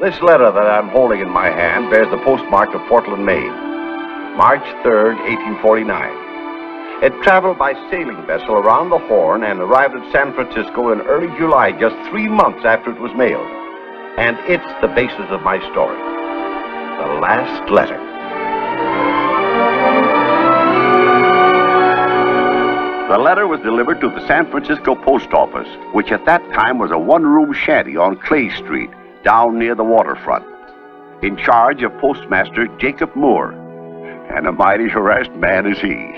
This letter that I'm holding in my hand bears the postmark of Portland, Maine, March 3rd, 1849. It traveled by sailing vessel around the Horn and arrived at San Francisco in early July, just 3 months after it was mailed. And it's the basis of my story. The last letter. The letter was delivered to the San Francisco Post Office, which at that time was a one-room shanty on Clay Street, down near the waterfront, in charge of Postmaster Jacob Moore. And a mighty harassed man is he.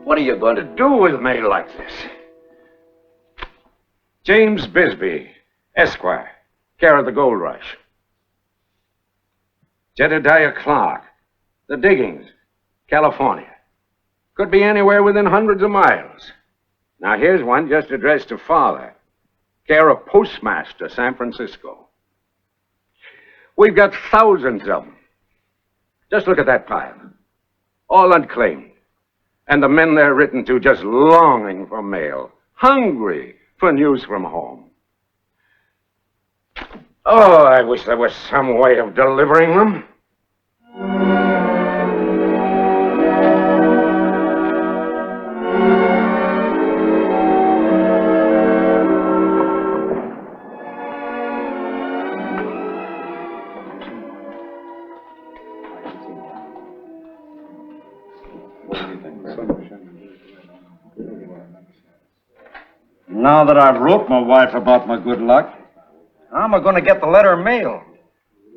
What are you going to do with mail like this? James Bisbee, Esquire, care of the Gold Rush. Jedediah Clark, The Diggings, California. Could be anywhere within hundreds of miles. Now here's one just addressed to Father, care of Postmaster, San Francisco. We've got thousands of them. Just look at that pile. All unclaimed. And the men they're written to just longing for mail, hungry for news from home. Oh, I wish there was some way of delivering them. Now that I've wrote my wife about my good luck, how am I going to get the letter mailed?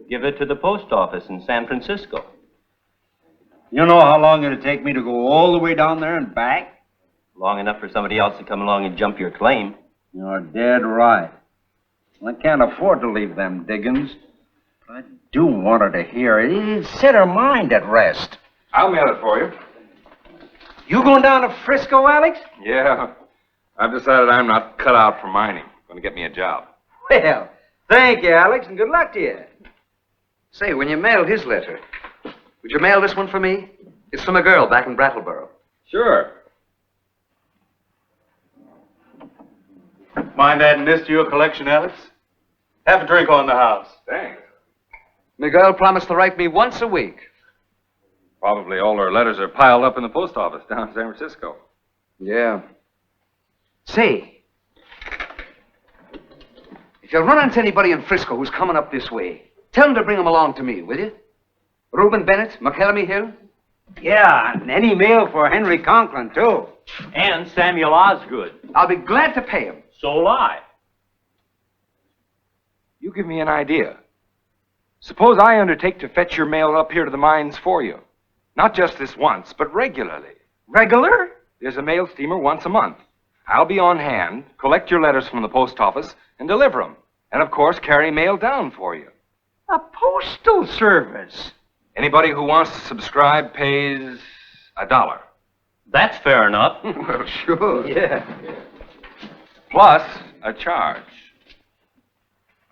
Give it to the post office in San Francisco. You know how long it'd take me to go all the way down there and back? Long enough for somebody else to come along and jump your claim. You're dead right. I can't afford to leave them diggings. But I do want her to hear it. It'd set her mind at rest. I'll mail it for you. You going down to Frisco, Alex? Yeah. I've decided I'm not cut out for mining. Going to get me a job. Well, thank you, Alex, and good luck to you. Say, when you mailed his letter, would you mail this one for me? It's from a girl back in Brattleboro. Sure. Mind adding this to your collection, Alex? Have a drink on the house. Thanks. Miguel promised to write me once a week. Probably all her letters are piled up in the post office down in San Francisco. Yeah. Say, if you run into anybody in Frisco who's coming up this way, tell them to bring them along to me, will you? Reuben Bennett, McKelemy Hill? Yeah, and any mail for Henry Conklin, too. And Samuel Osgood. I'll be glad to pay him. So will I. You give me an idea. Suppose I undertake to fetch your mail up here to the mines for you. Not just this once, but regularly. Regular? There's a mail steamer once a month. I'll be on hand, collect your letters from the post office, and deliver them. And, of course, carry mail down for you. A postal service. Anybody who wants to subscribe pays $1. That's fair enough. Well, sure. Yeah. Plus a charge.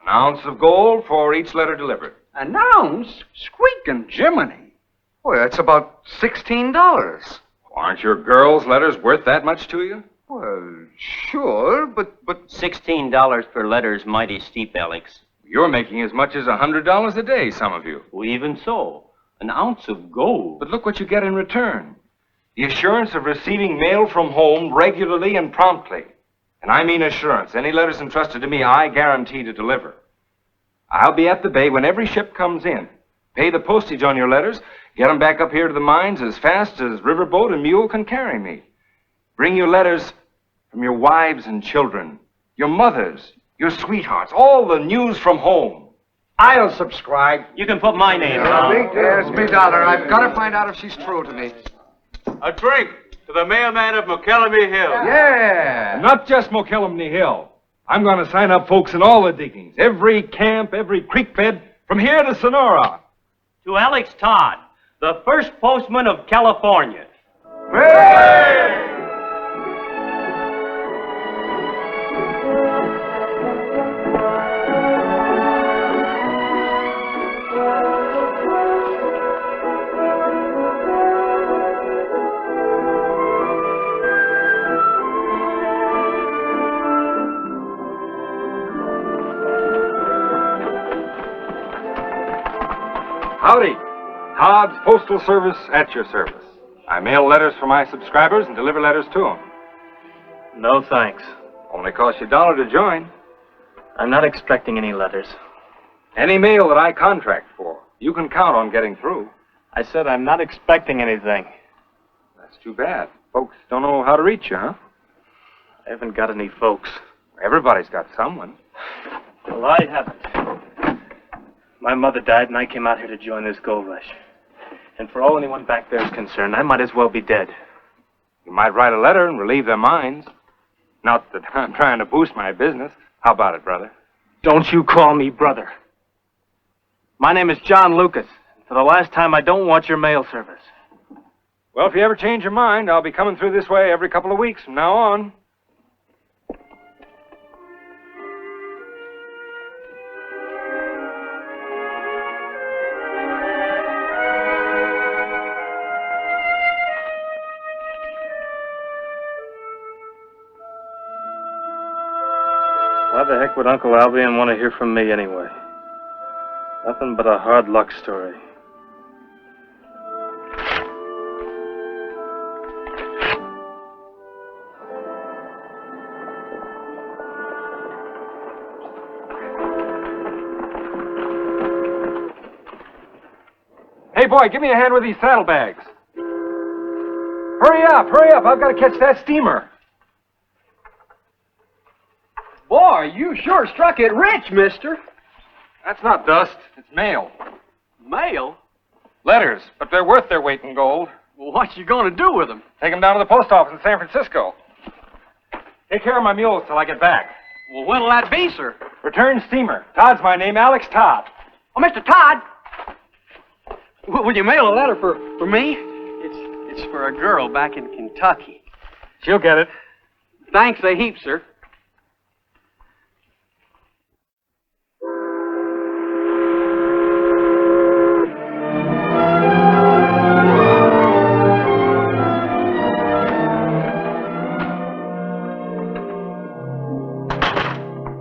An ounce of gold for each letter delivered. An ounce? Squeaking Jiminy. Boy, that's about $16. Aren't your girls' letters worth that much to you? Well, sure, but... $16 per letter is mighty steep, Alex. You're making as much as $100 a day, some of you. Well, even so, an ounce of gold. But look what you get in return. The assurance of receiving mail from home regularly and promptly. And I mean assurance. Any letters entrusted to me, I guarantee to deliver. I'll be at the bay when every ship comes in. Pay the postage on your letters, get them back up here to the mines as fast as riverboat and mule can carry me. Bring your letters from your wives and children, your mothers, your sweethearts, all the news from home. I'll subscribe. You can put my name down. There's me dollar. I've got to find out if she's true to me. A drink to the mailman of McKelemy Hill. Yeah. Not just McKelemy Hill. I'm going to sign up folks in all the diggings, every camp, every creek bed, from here to Sonora. To Alex Todd, the first postman of California. Hey! Howdy. Todd's Postal Service at your service. I mail letters for my subscribers and deliver letters to them. No thanks. Only costs you $1 to join. I'm not expecting any letters. Any mail that I contract for, you can count on getting through. I said I'm not expecting anything. That's too bad. Folks don't know how to reach you, huh? I haven't got any folks. Everybody's got someone. Well, I haven't. My mother died and I came out here to join this gold rush. And for all anyone back there is concerned, I might as well be dead. You might write a letter and relieve their minds. Not that I'm trying to boost my business. How about it, brother? Don't you call me brother. My name is John Lucas. For the last time, I don't want your mail service. Well, if you ever change your mind, I'll be coming through this way every couple of weeks from now on. Why the heck would Uncle Albion want to hear from me anyway? Nothing but a hard luck story. Hey, boy, give me a hand with these saddlebags. Hurry up. I've got to catch that steamer. Boy, you sure struck it rich, mister. That's not dust. It's mail. Mail? Letters, but they're worth their weight in gold. Well, what you gonna do with them? Take them down to the post office in San Francisco. Take care of my mules till I get back. Well, when'll that be, sir? Return steamer. Todd's my name, Alex Todd. Oh, Mr. Todd! Will you mail a letter for me? It's for a girl back in Kentucky. She'll get it. Thanks a heap, sir.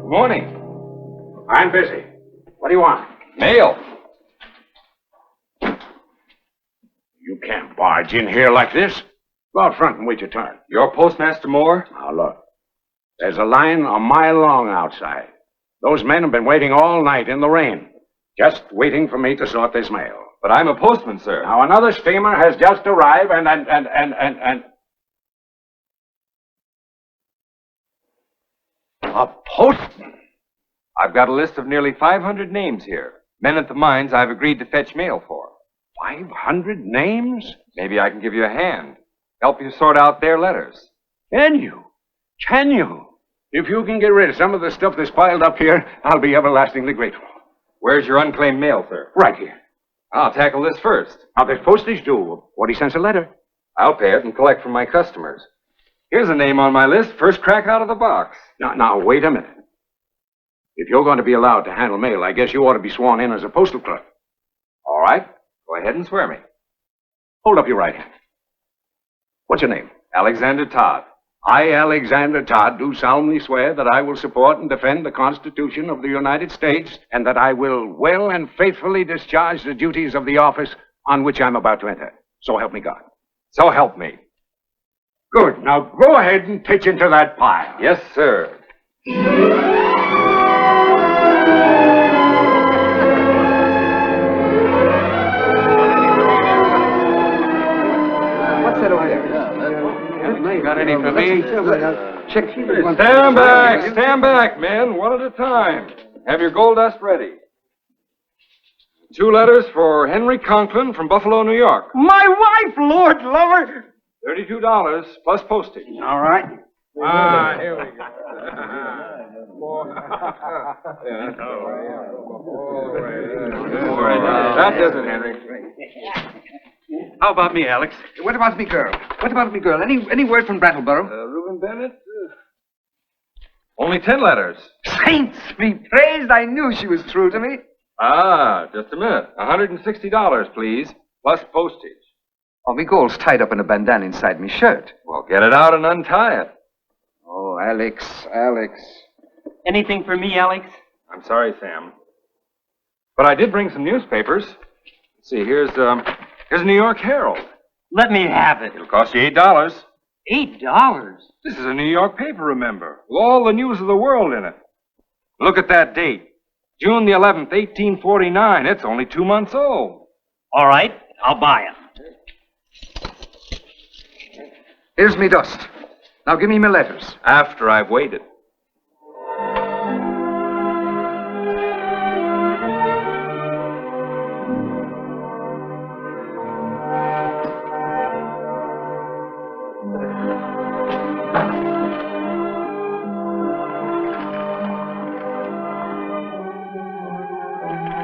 Good morning. I'm busy. What do you want? Mail. You can't barge in here like this. Go out front and wait your turn. You're Postmaster Moore? Now, look. There's a line a mile long outside. Those men have been waiting all night in the rain, just waiting for me to sort this mail. But I'm a postman, sir. Now, another steamer has just arrived, and... A postman? I've got a list of nearly 500 names here. Men at the mines I've agreed to fetch mail for. 500 names? Maybe I can give you a hand. Help you sort out their letters. Can you? Can you? If you can get rid of some of the stuff that's piled up here, I'll be everlastingly grateful. Where's your unclaimed mail, sir? Right here. I'll tackle this first. Now, there's postage due. 40 cents a letter. I'll pay it and collect from my customers. Here's a name on my list, first crack out of the box. Now, wait a minute. If you're going to be allowed to handle mail, I guess you ought to be sworn in as a postal clerk. All right. Go ahead and swear me. Hold up your right hand. What's your name? Alexander Todd. I, Alexander Todd, do solemnly swear that I will support and defend the Constitution of the United States, and that I will well and faithfully discharge the duties of the office on which I'm about to enter. So help me God. So help me. Good. Now go ahead and pitch into that pile. Yes, sir. What's that over there? Got any for me? Check. Stand back, men, one at a time. Have your gold dust ready. 2 letters for Henry Conklin from Buffalo, New York. My wife, Lord love her! $32 plus postage. All right. Here we go. That does it, Henry. How about me, Alex? What about me, girl? Any word from Brattleboro? Reuben Bennett? Only 10 letters. Saints be praised! I knew she was true to me. Just a minute. $160, please, plus postage. Oh, me gold's tied up in a bandana inside me shirt. Well, get it out and untie it. Oh, Alex. Anything for me, Alex? I'm sorry, Sam. But I did bring some newspapers. See, here's a New York Herald. Let me have it. It'll cost you $8. $8? This is a New York paper, remember, with all the news of the world in it. Look at that date. June the 11th, 1849. It's only 2 months old. All right, I'll buy it. Here's me dust. Now give me my letters. After I've waited.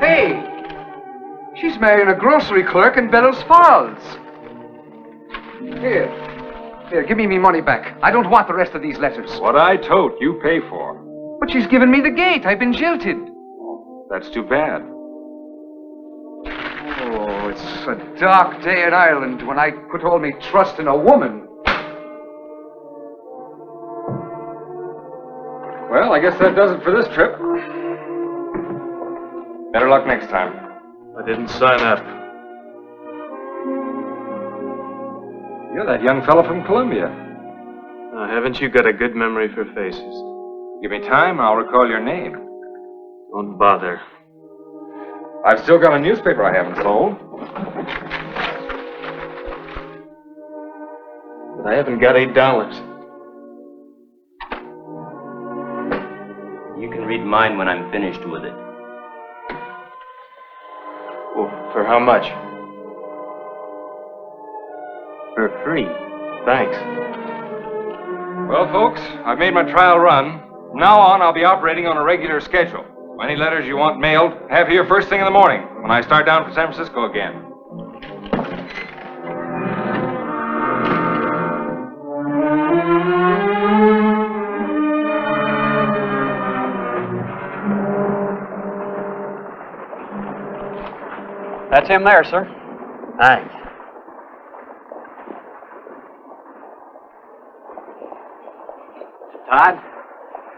Hey! She's marrying a grocery clerk in Bellows Falls. Here. Here, give me money back. I don't want the rest of these letters. What I tote, you pay for. But she's given me the gate. I've been jilted. That's too bad. Oh, it's a dark day in Ireland when I put all my trust in a woman. Well, I guess that does it for this trip. Better luck next time. I didn't sign up. You're that young fellow from Columbia. Now, haven't you got a good memory for faces? Give me time, I'll recall your name. Don't bother. I've still got a newspaper I haven't sold. But I haven't got $8. You can read mine when I'm finished with it. Oh, for how much? For free. Thanks. Well, folks, I've made my trial run. From now on, I'll be operating on a regular schedule. Any letters you want mailed, have here first thing in the morning when I start down for San Francisco again. That's him there, sir. Thanks. Todd,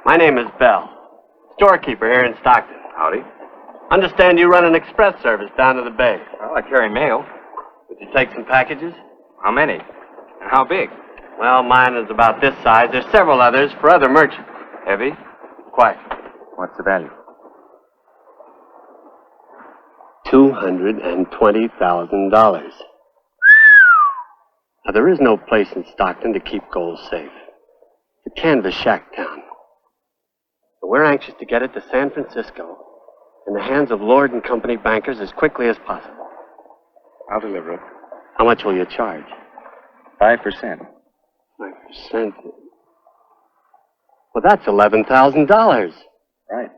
my name is Bell, storekeeper here in Stockton. Howdy. Understand you run an express service down to the bay. Well, I carry mail. Would you take some packages? How many? And how big? Well, mine is about this size. There's several others for other merchants. Heavy? Quite. What's the value? $220,000. Now, there is no place in Stockton to keep gold safe. It's a canvas shack town. But we're anxious to get it to San Francisco in the hands of Lord and Company bankers as quickly as possible. I'll deliver it. How much will you charge? 5%. 5%. Well, that's $11,000. Right.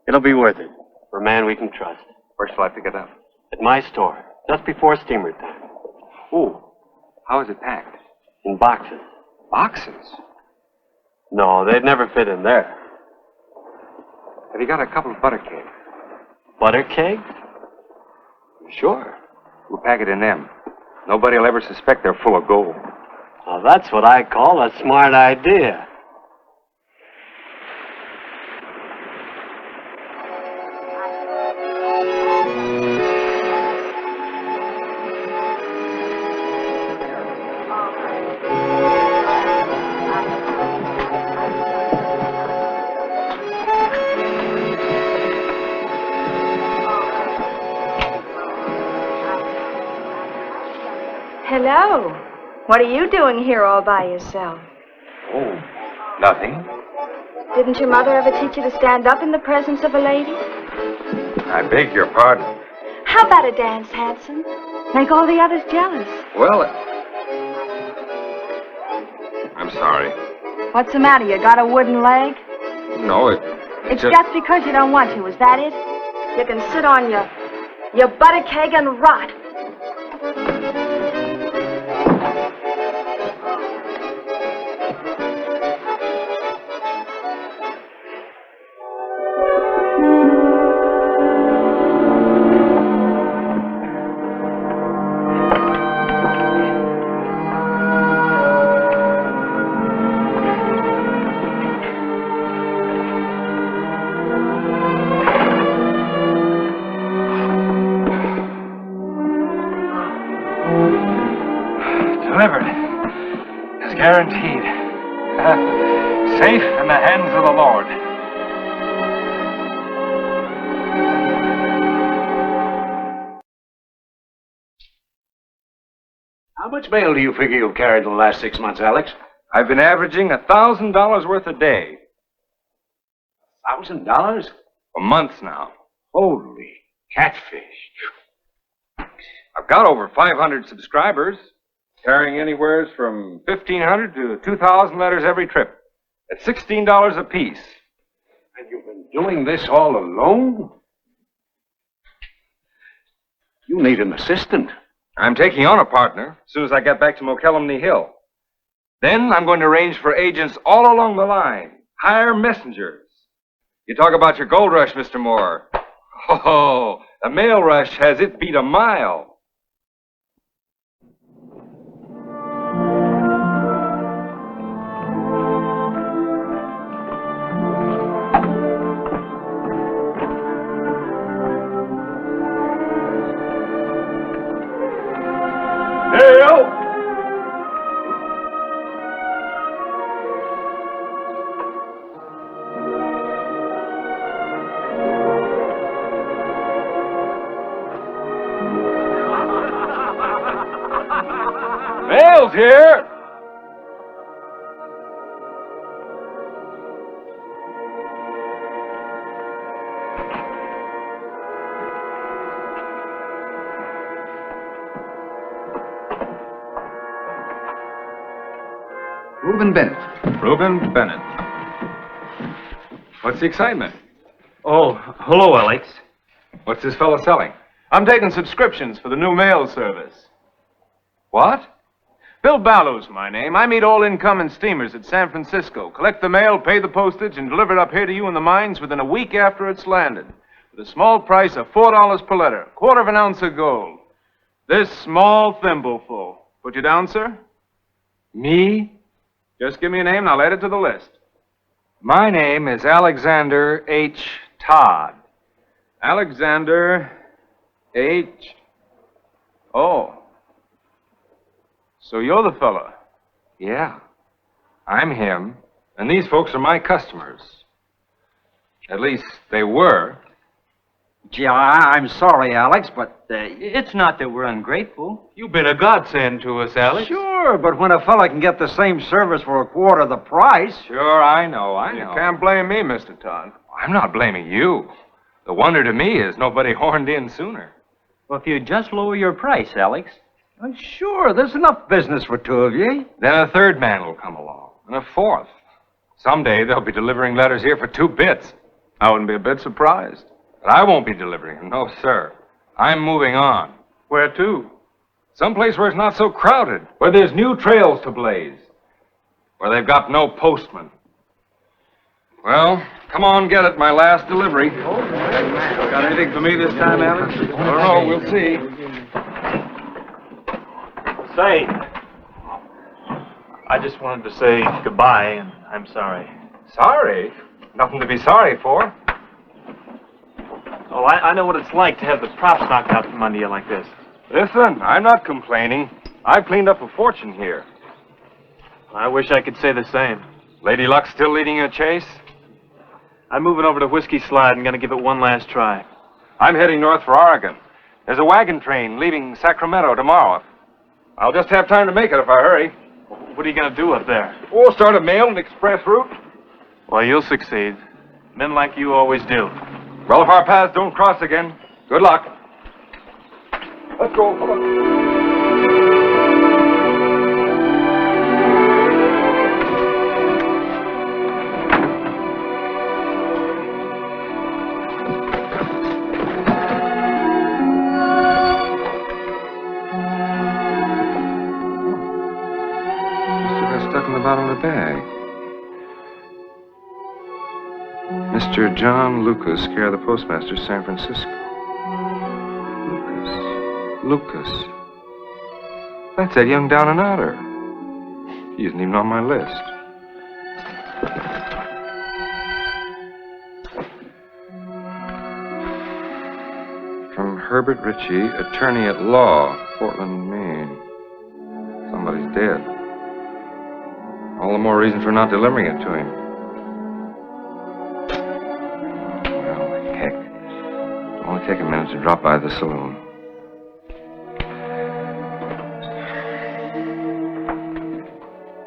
It'll be worth it for a man we can trust. Where shall I pick it up? At my store, just before steamer time. Ooh. How is it packed? In boxes. Boxes? No, they'd never fit in there. Have you got a couple of butter cakes? Butter kegs? Sure. We'll pack it in them. Nobody will ever suspect they're full of gold. Now, that's what I call a smart idea. Hello. What are you doing here all by yourself? Oh, nothing. Didn't your mother ever teach you to stand up in the presence of a lady? I beg your pardon. How about a dance, Hanson? Make all the others jealous. Well, I'm sorry. What's the matter? You got a wooden leg? No, It's just because you don't want to, is that it? You can sit on your butter keg and rot. blessings of the Lord. How much mail do you figure you've carried in the last 6 months, Alex? I've been averaging $1,000 worth a day. $1,000? For months now. Holy catfish. I've got over 500 subscribers, carrying anywhere from 1,500 to 2,000 letters every trip, at $16 apiece. And you've been doing this all alone? You need an assistant. I'm taking on a partner as soon as I get back to Mokelumne Hill. Then I'm going to arrange for agents all along the line, hire messengers. You talk about your gold rush, Mr. Moore. Oh, the mail rush has it beat a mile. Mail's here! Reuben Bennett. Reuben Bennett. What's the excitement? Oh, hello, Alex. What's this fellow selling? I'm taking subscriptions for the new mail service. What? Bill Ballow's my name. I meet all incoming steamers at San Francisco, collect the mail, pay the postage, and deliver it up here to you in the mines within a week after it's landed. With a small price of $4 per letter, quarter of an ounce of gold. This small thimbleful. Put you down, sir? Me? Just give me a name and I'll add it to the list. My name is Alexander H. Todd. Alexander H. Oh. So you're the fella. Yeah, I'm him, and these folks are my customers. At least, they were. Gee, I'm sorry, Alex, but it's not that we're ungrateful. You've been a godsend to us, Alex. Sure, but when a fella can get the same service for a quarter the price... Sure, I know. You can't blame me, Mr. Todd. I'm not blaming you. The wonder to me is nobody horned in sooner. Well, if you just lower your price, Alex... Sure, there's enough business for two of you. Then a third man will come along, and a fourth. Someday they'll be delivering letters here for 2 bits. I wouldn't be a bit surprised. But I won't be delivering them, no, sir. I'm moving on. Where to? Someplace where it's not so crowded, where there's new trails to blaze, where they've got no postman. Well, come on, get it, my last delivery. Got anything for me this time, Alex? I don't know, we'll see. Say, I just wanted to say goodbye, and I'm sorry. Sorry? Nothing to be sorry for. Oh, I know what it's like to have the props knocked out from under you like this. Listen, I'm not complaining. I've cleaned up a fortune here. I wish I could say the same. Lady Luck's still leading a chase? I'm moving over to Whiskey Slide and gonna give it one last try. I'm heading north for Oregon. There's a wagon train leaving Sacramento tomorrow. I'll just have time to make it if I hurry. What are you gonna do up there? We'll start a mail and express route. Well, you'll succeed. Men like you always do. Well, if our paths don't cross again, good luck. Let's go. Come on. Stuck in the bottom of the bag. Mr. John Lucas, care of the postmaster, San Francisco. Lucas. That's that young down and outer. He isn't even on my list. From Herbert Ritchie, attorney at law, Portland, Maine. Somebody's dead. All the more reason for not delivering it to him. take a minute to drop by the saloon.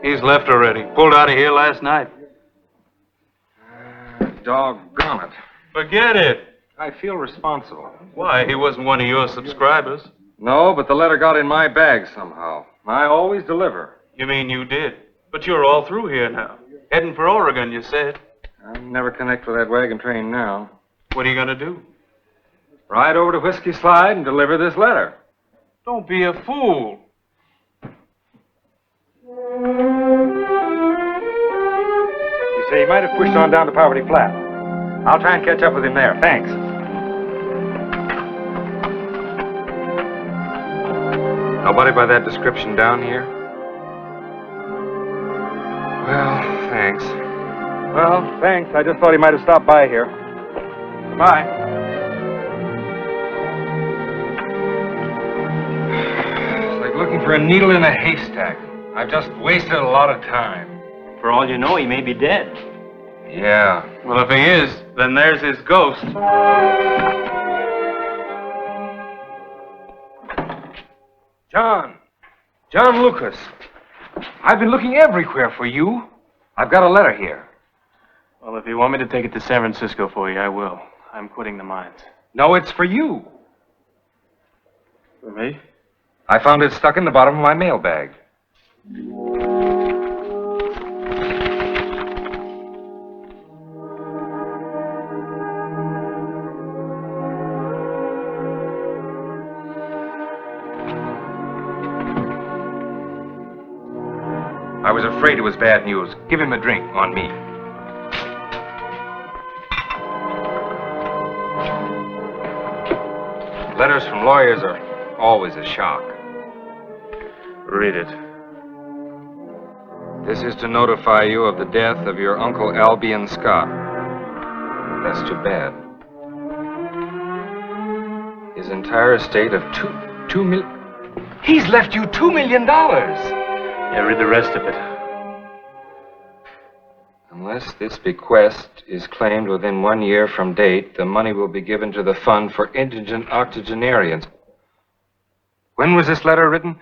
He's left already. Pulled out of here last night. Doggone it. Forget it. I feel responsible. Why? He wasn't one of your subscribers. No, but the letter got in my bag somehow. I always deliver. You mean you did? But you're all through here now. Heading for Oregon, you said. I'll never connect with that wagon train now. What are you going to do? Ride over to Whiskey Slide and deliver this letter. Don't be a fool. You say he might have pushed on down to Poverty Flat. I'll try and catch up with him there. Thanks. Nobody by that description down here? Well, thanks. Well, thanks. I just thought he might have stopped by here. Bye. It's like looking for a needle in a haystack. I've just wasted a lot of time. For all you know, he may be dead. Yeah. Well, if he is, then there's his ghost. John Lucas. I've been looking everywhere for you. I've got a letter here. Well, if you want me to take it to San Francisco for you, I will. I'm quitting the mines. No, it's for you. For me? I found it stuck in the bottom of my mailbag. I was afraid it was bad news. Give him a drink on me. Letters from lawyers are always a shock. Read it. This is to notify you of the death of your Uncle Albion Scott. That's too bad. His entire estate of two million... He's left you $2 million! Yeah, read the rest of it. Unless this bequest is claimed within 1 year from date, the money will be given to the Fund for Indigent Octogenarians. When was this letter written?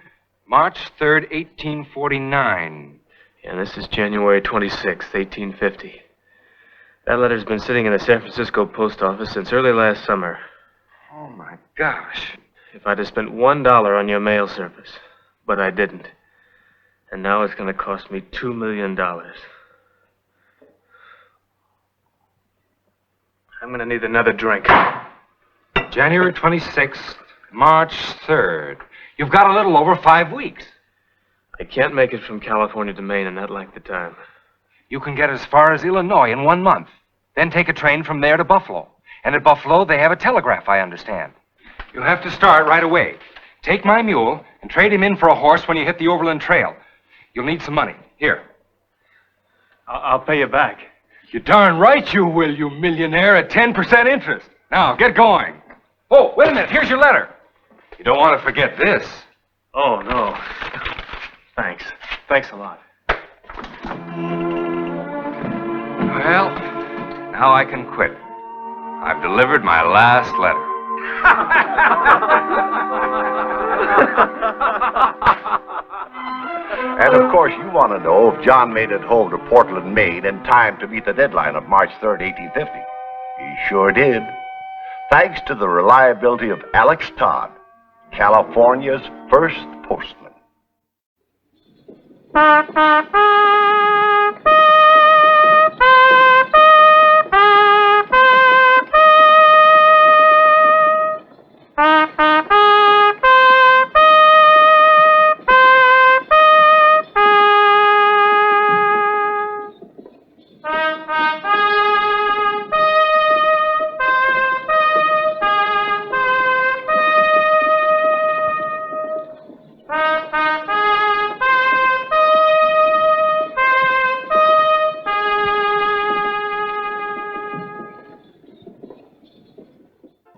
March 3rd, 1849. Yeah, this is January 26th, 1850. That letter's been sitting in the San Francisco post office since early last summer. Oh, my gosh. If I'd have spent $1 on your mail service, but I didn't. And now it's going to cost me $2 million. I'm going to need another drink. January 26th, March 3rd. You've got a little over 5 weeks. I can't make it from California to Maine in that length of time. You can get as far as Illinois in 1 month. Then take a train from there to Buffalo. And at Buffalo, they have a telegraph, I understand. You'll have to start right away. Take my mule and trade him in for a horse when you hit the Overland Trail. You'll need some money. Here. I'll pay you back. You're darn right you will, you millionaire, at 10% interest. Now, get going. Oh, wait a minute. Here's your letter. You don't want to forget this. Oh, no. Thanks. Thanks a lot. Well, now I can quit. I've delivered my last letter. And of course, you want to know if John made it home to Portland, Maine in time to meet the deadline of March 3rd, 1850. He sure did. Thanks to the reliability of Alex Todd, California's first postman.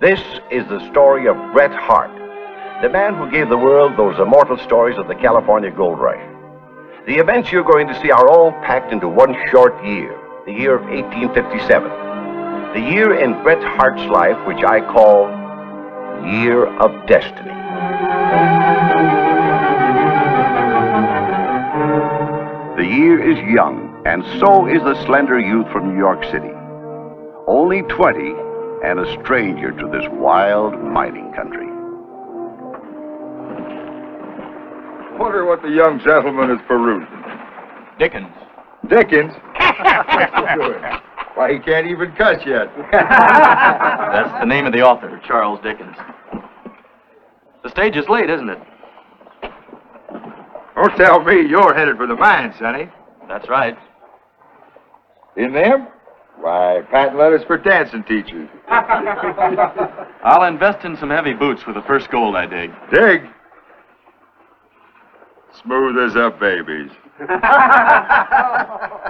This is the story of Bret Hart, the man who gave the world those immortal stories of the California Gold Rush. The events you're going to see are all packed into one short year, the year of 1857. The year in Bret Hart's life which I call year of destiny. The year is young, and so is the slender youth from New York City. Only 20 and a stranger to this wild mining country. Wonder what the young gentleman is perusing. Dickens. Dickens? Why, he can't even cuss yet. That's the name of the author, Charles Dickens. The stage is late, isn't it? Don't tell me you're headed for the mine, Sonny. That's right. In them? Why, patent letters for dancing teachers. I'll invest in some heavy boots with the first gold I dig. Dig? Smooth as a baby's.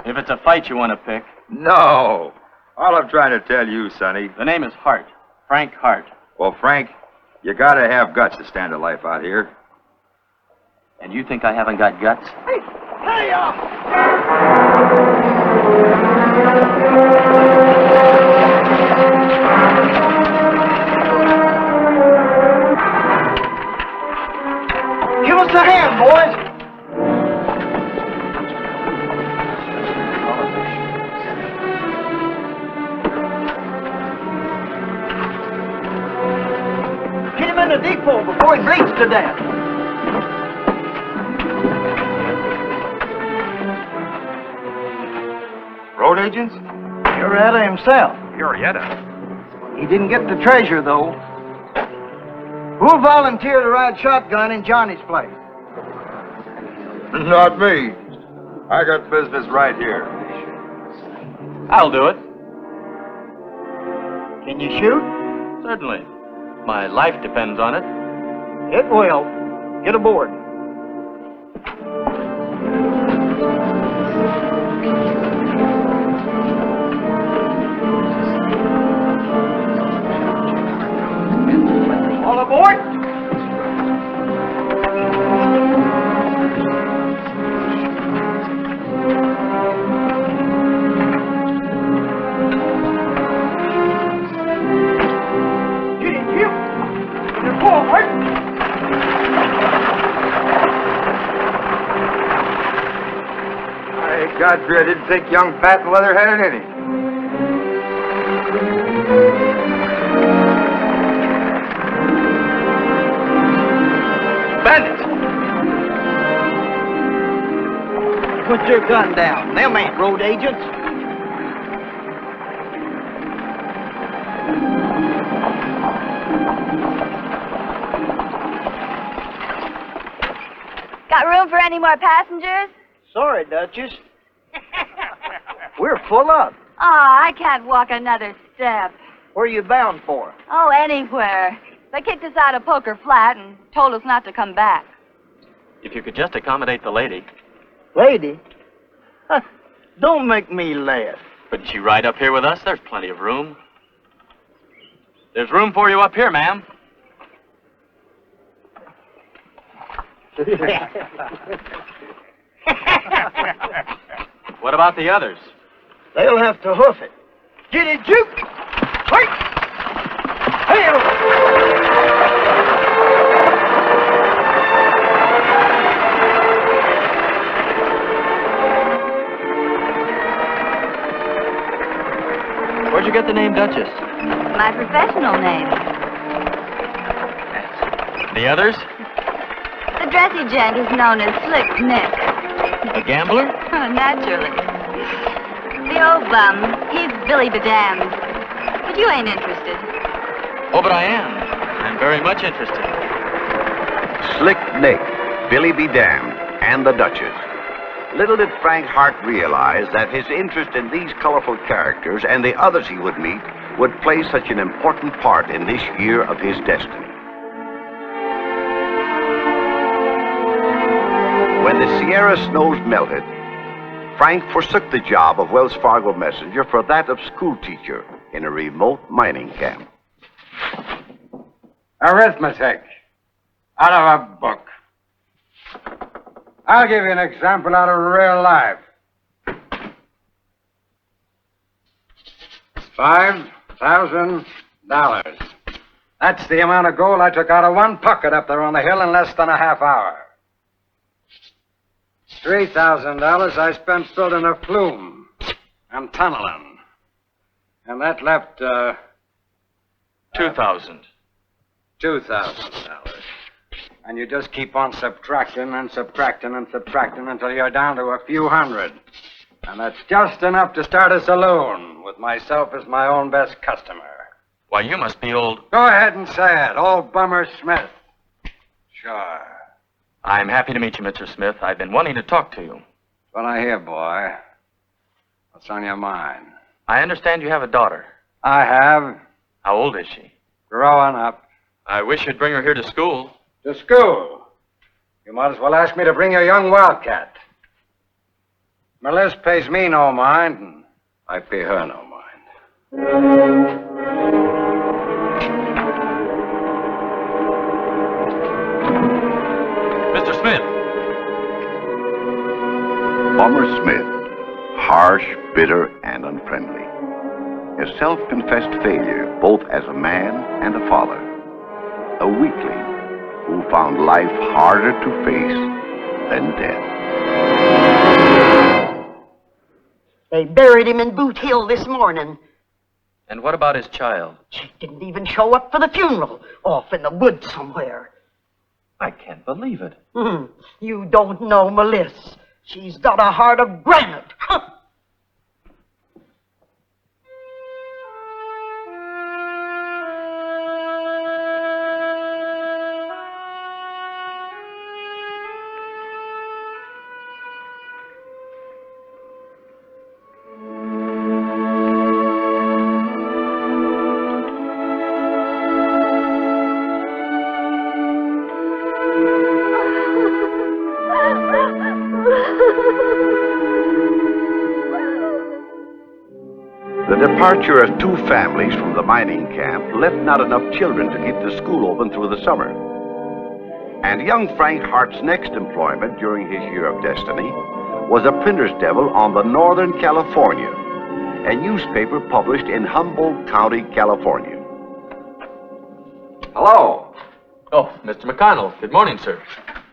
If it's a fight you want to pick. No. All I'm trying to tell you, Sonny. The name is Hart. Frank Hart. Well, Frank, you gotta have guts to stand a life out here. And you think I haven't got guts? Give us a hand, boys. Get him in the depot before he bleeds to death. Road agents? Murrieta himself. Murrieta? He didn't get the treasure, though. Who'll volunteer to ride shotgun in Johnny's place? Not me. I got business right here. I'll do it. Can you shoot? Certainly. My life depends on it. It will. Get aboard. All aboard! Get in, Jim! You're forward! Godfrey, I didn't think young patent leather had it in him. Bandits! Put your gun down. Them ain't road agents. Got room for any more passengers? Sorry, Duchess. We're full up. Ah, I can't walk another step. Where you bound for? Oh, anywhere. They kicked us out of Poker Flat and told us not to come back. If you could just accommodate the lady. Lady? Huh, don't make me laugh. Couldn't she ride up here with us? There's plenty of room. There's room for you up here, ma'am. What about the others? They'll have to hoof it. Get it, Juke! Wait! Where'd you get the name Duchess? My professional name. The others? The dressy gent is known as Slick Nick. A gambler? Naturally. The old bum, he's Billy Bedamned. But you ain't interested. Oh, but I am. I'm very much interested. Slick Nick, Billy Be Damned, and the Duchess. Little did Frank Hart realize that his interest in these colorful characters and the others he would meet would play such an important part in this year of his destiny. When the Sierra snows melted, Frank forsook the job of Wells Fargo messenger for that of school teacher in a remote mining camp. Arithmetic. Out of a book. I'll give you an example out of real life. $5,000. That's the amount of gold I took out of one pocket up there on the hill in less than a half hour. $3,000 I spent building a flume and tunneling. And that left, $2,000. $2,000. And you just keep on subtracting and subtracting and subtracting until you're down to a few hundred. And that's just enough to start a saloon with myself as my own best customer. Why, you must be old. Go ahead and say it. Old Bummer Smith. Sure. I'm happy to meet you, Mr. Smith. I've been wanting to talk to you. What I hear, boy. What's on your mind? I understand you have a daughter. I have. How old is she? Growing up. I wish you'd bring her here to school. To school? You might as well ask me to bring your young wildcat. Melissa pays me no mind, and I pay her no mind. Mr. Smith. Bummer Smith, harsh, bitter, and unfriendly. A self-confessed failure, both as a man and a father. A weakling who found life harder to face than death. They buried him in Boot Hill this morning. And what about his child? She didn't even show up for the funeral, off in the woods somewhere. I can't believe it. You don't know Melissa. She's got a heart of granite. The departure of two families from the mining camp left not enough children to keep the school open through the summer. And young Frank Hart's next employment during his year of destiny was a printer's devil on the Northern California, a newspaper published in Humboldt County, California. Hello. Oh, Mr. McConnell. Good morning, sir.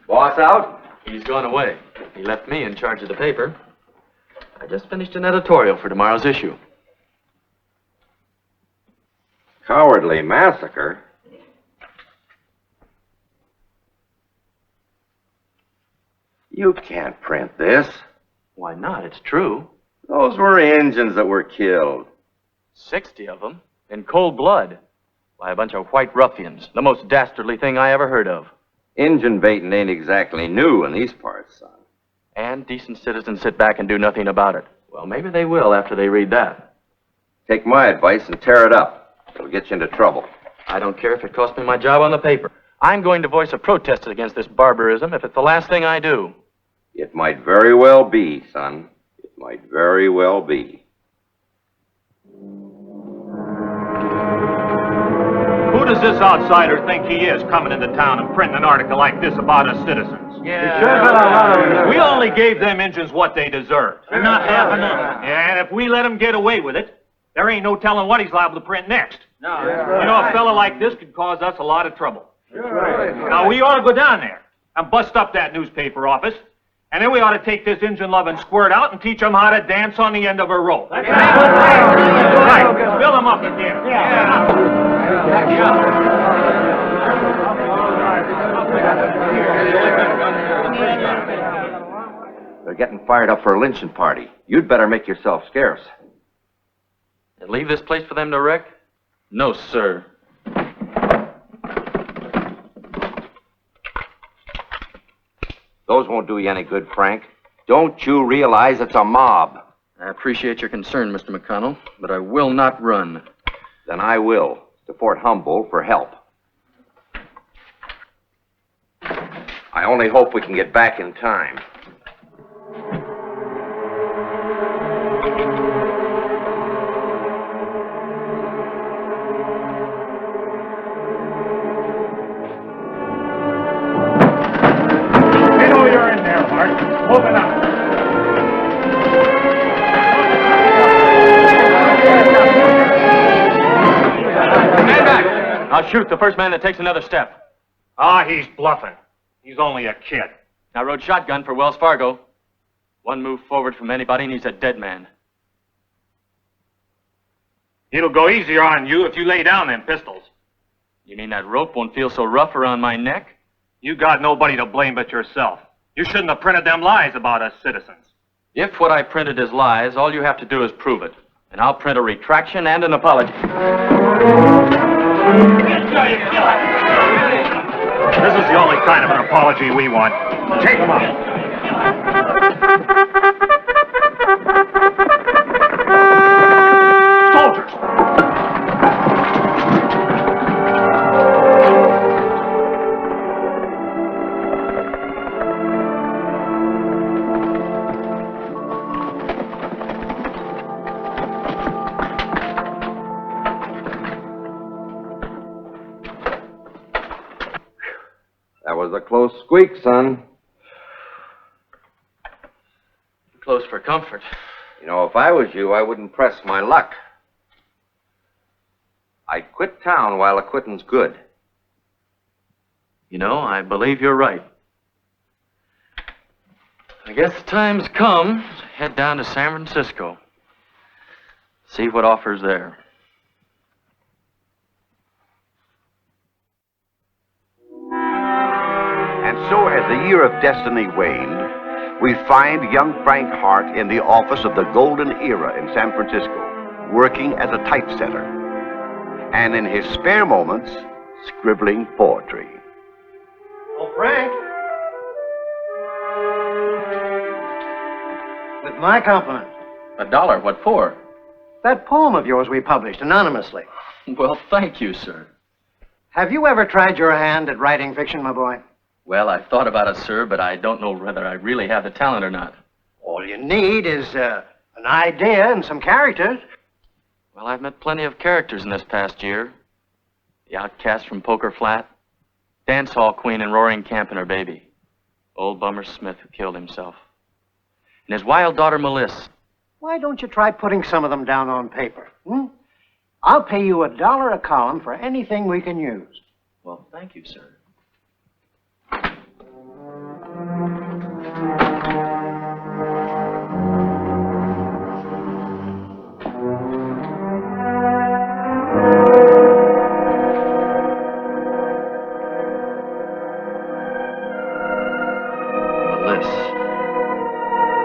Boss out? He's gone away. He left me in charge of the paper. I just finished an editorial for tomorrow's issue. Cowardly massacre? You can't print this. Why not? It's true. Those were Injuns that were killed. 60 of them. In cold blood. By a bunch of white ruffians. The most dastardly thing I ever heard of. Injun baiting ain't exactly new in these parts, son. And decent citizens sit back and do nothing about it. Well, maybe they will after they read that. Take my advice and tear it up. It'll get you into trouble. I don't care if it costs me my job on the paper. I'm going to voice a protest against this barbarism if it's the last thing I do. It might very well be, son. It might very well be. Who does this outsider think he is coming into town and printing an article like this about us citizens? We only gave them Injuns what they deserved. Not half enough. And if we let them get away with it, there ain't no telling what he's liable to print next. You know, a fella like this could cause us a lot of trouble. Now, we ought to go down there and bust up that newspaper office, and then we ought to take this Injun-loving squirt out and teach him how to dance on the end of a rope. Right. Fill him up again. They're getting fired up for a lynching party. You'd better make yourself scarce. And leave this place for them to wreck? No, sir. Those won't do you any good, Frank. Don't you realize it's a mob? I appreciate your concern, Mr. McConnell, but I will not run. Then I will, to Fort Humboldt for help. I only hope we can get back in time. I know you're in there, Hart. Open up. I'll shoot the first man that takes another step. Ah, he's bluffing. He's only a kid. I rode shotgun for Wells Fargo. One move forward from anybody and he's a dead man. It'll go easier on you if you lay down them pistols. You mean that rope won't feel so rough around my neck? You got nobody to blame but yourself. You shouldn't have printed them lies about us citizens. If what I printed is lies, all you have to do is prove it. And I'll print a retraction and an apology. This is the only kind of an apology we want. Take them out. Soldiers! That was a close squeak, son. Close for comfort. You know, if I was you, I wouldn't press my luck. I'd quit town while the quitting's good. You know, I believe you're right. I guess the time's come to head down to San Francisco. See what offers there. And so, as the year of destiny waned, we find young Frank Hart in the office of the Golden Era in San Francisco, working as a typesetter, and in his spare moments, scribbling poetry. Oh, Frank. With my compliments. $1, what for? That poem of yours we published anonymously. Well, thank you, sir. Have you ever tried your hand at writing fiction, my boy? Well, I've thought about it, sir, but I don't know whether I really have the talent or not. All you need is an idea and some characters. Well, I've met plenty of characters in this past year. The outcast from Poker Flat, dance hall queen in Roaring Camp and her baby, old Bummer Smith who killed himself, and his wild daughter Melissa. Why don't you try putting some of them down on paper? I'll pay you $1 a column for anything we can use. Well, thank you, sir.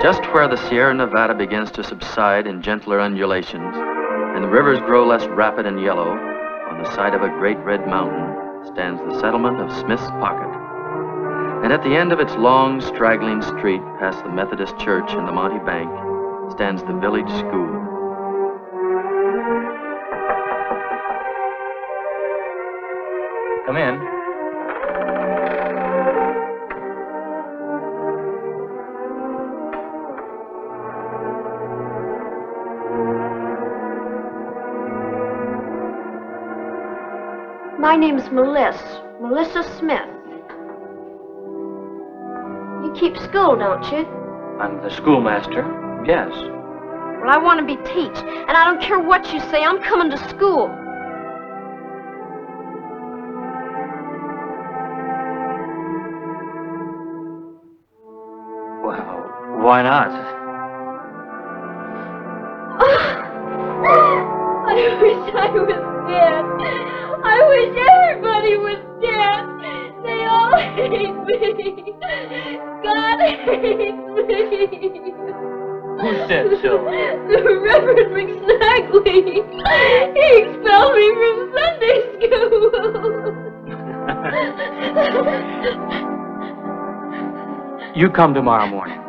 Just where the Sierra Nevada begins to subside in gentler undulations, and the rivers grow less rapid and yellow, on the side of a great red mountain stands the settlement of Smith's Pocket. And at the end of its long, straggling street, past the Methodist Church and the Monte Bank, stands the village school. Come in. My name's Melissa Smith. You keep school, don't you? I'm the schoolmaster, yes. Well, I want to be teach, and I don't care what you say, I'm coming to school. Well, why not? I wish I was dead. I wish everybody was dead. They all hate me. God hates me. Who said so? The Reverend McSnagley. He expelled me from Sunday school. You come tomorrow morning.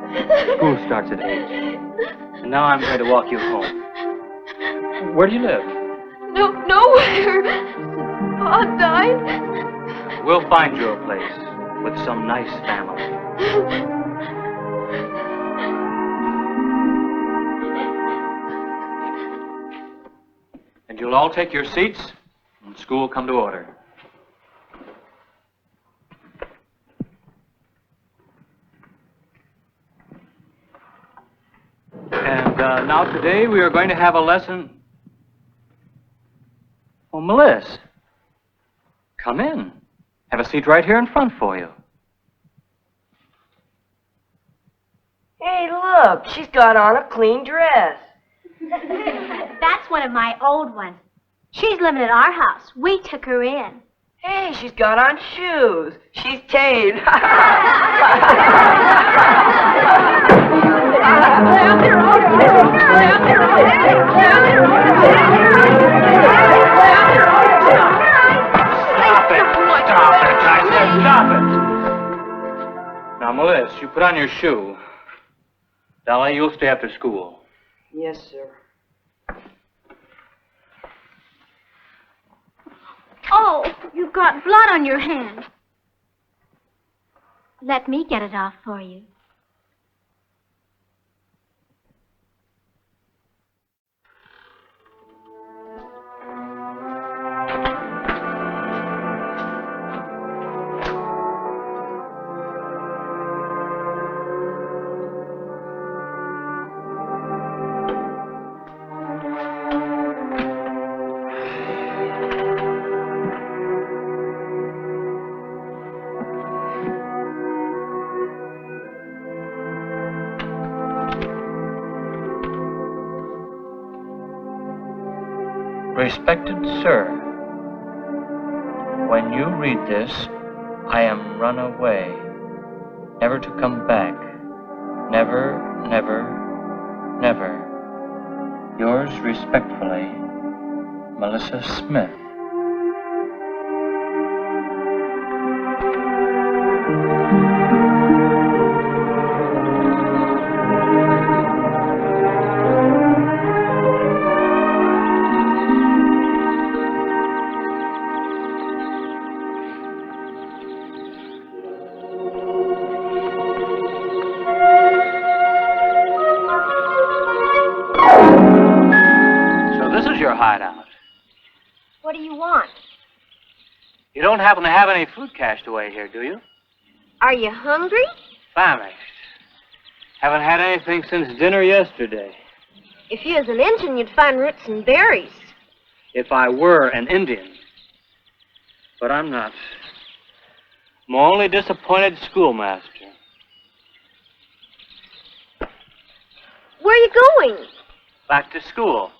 School starts at 8. And now I'm going to walk you home. Where do you live? Nowhere. Pa died. We'll find you a place with some nice family. And you'll all take your seats, and school will come to order. And now today we are going to have a lesson. Oh, Melissa. Come in. Have a seat right here in front for you. Hey, look, she's got on a clean dress. That's one of my old ones. She's living at our house. We took her in. Hey, she's got on shoes. She's tame. Stop it! Now, Melissa, you put on your shoe. Dolly, you'll stay after school. Yes, sir. Oh, you've got blood on your hand. Let me get it off for you. Respected Sir, when you read this, I am run away, never to come back. Never, never, never. Yours respectfully, Melissa Smith. Hideout. What do you want? You don't happen to have any food cached away here, do you? Are you hungry? Famished. Haven't had anything since dinner yesterday. If you was an Indian, you'd find roots and berries. If I were an Indian. But I'm not. I'm only disappointed schoolmaster. Where are you going? Back to school.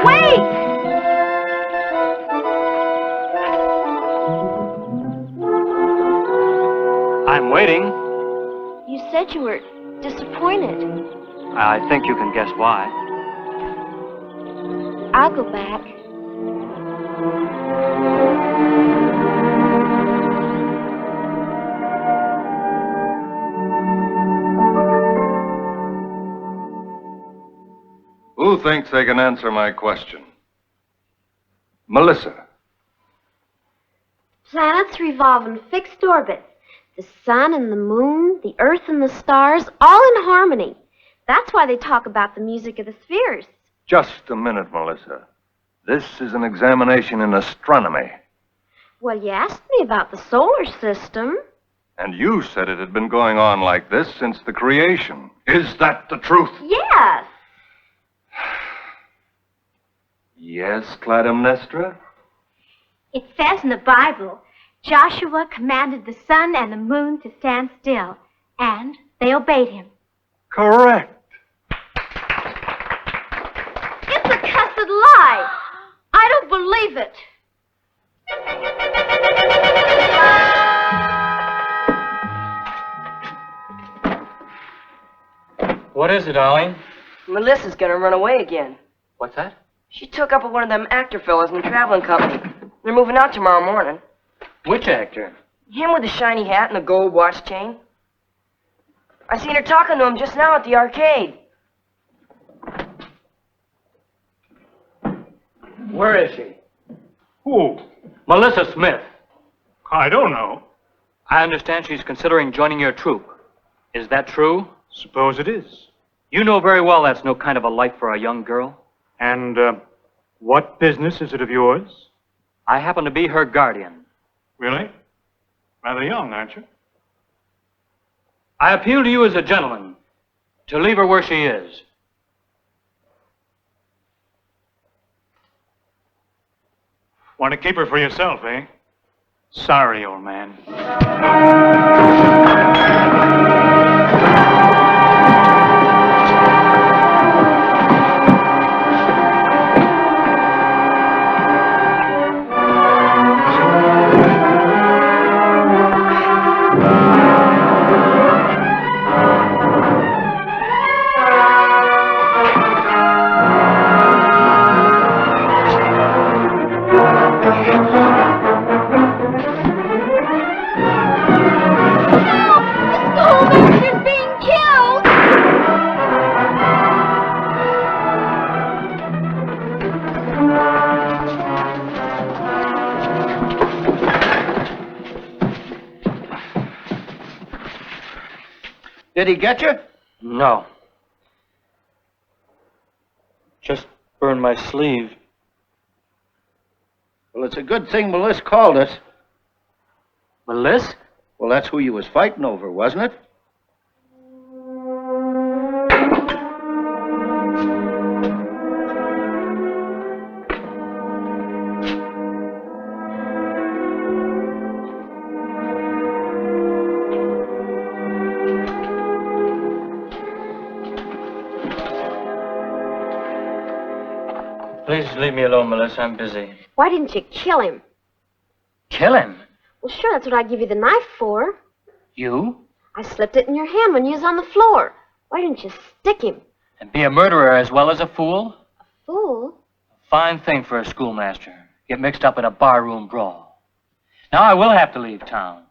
Wait! I'm waiting. You said you were disappointed. I think you can guess why. I'll go back. Who thinks they can answer my question? Melissa. Planets revolve in fixed orbits. The sun and the moon, the earth and the stars, all in harmony. That's why they talk about the music of the spheres. Just a minute, Melissa. This is an examination in astronomy. Well, you asked me about the solar system. And you said it had been going on like this since the creation. Is that the truth? Yes. Yes, Clytemnestra? It says in the Bible, Joshua commanded the sun and the moon to stand still, and they obeyed him. Correct. It's a cussed lie. I don't believe it. What is it, Ollie? Melissa's gonna run away again. What's that? She took up with one of them actor fellas in the traveling company. They're moving out tomorrow morning. Which actor? Him with the shiny hat and the gold watch chain. I seen her talking to him just now at the arcade. Where is she? Who? Melissa Smith. I don't know. I understand she's considering joining your troupe. Is that true? Suppose it is. You know very well that's no kind of a life for a young girl. And, what business is it of yours? I happen to be her guardian. Really? Rather young, aren't you? I appeal to you as a gentleman To leave her where she is. Want to keep her for yourself, eh? Sorry, old man. Schoolmaster's being killed! Did he get you? No. Just burned my sleeve. Well, it's a good thing Melissa called us. Melissa? Well, that's who you was fighting over, wasn't it? Please leave me alone, Melissa. I'm busy. Why didn't you kill him? Kill him? Well, sure, that's what I give you the knife for. You? I slipped it in your hand when you was on the floor. Why didn't you stick him? And be a murderer as well as a fool? Fool? Fine thing for a schoolmaster. Get mixed up in a barroom brawl. Now I will have to leave town.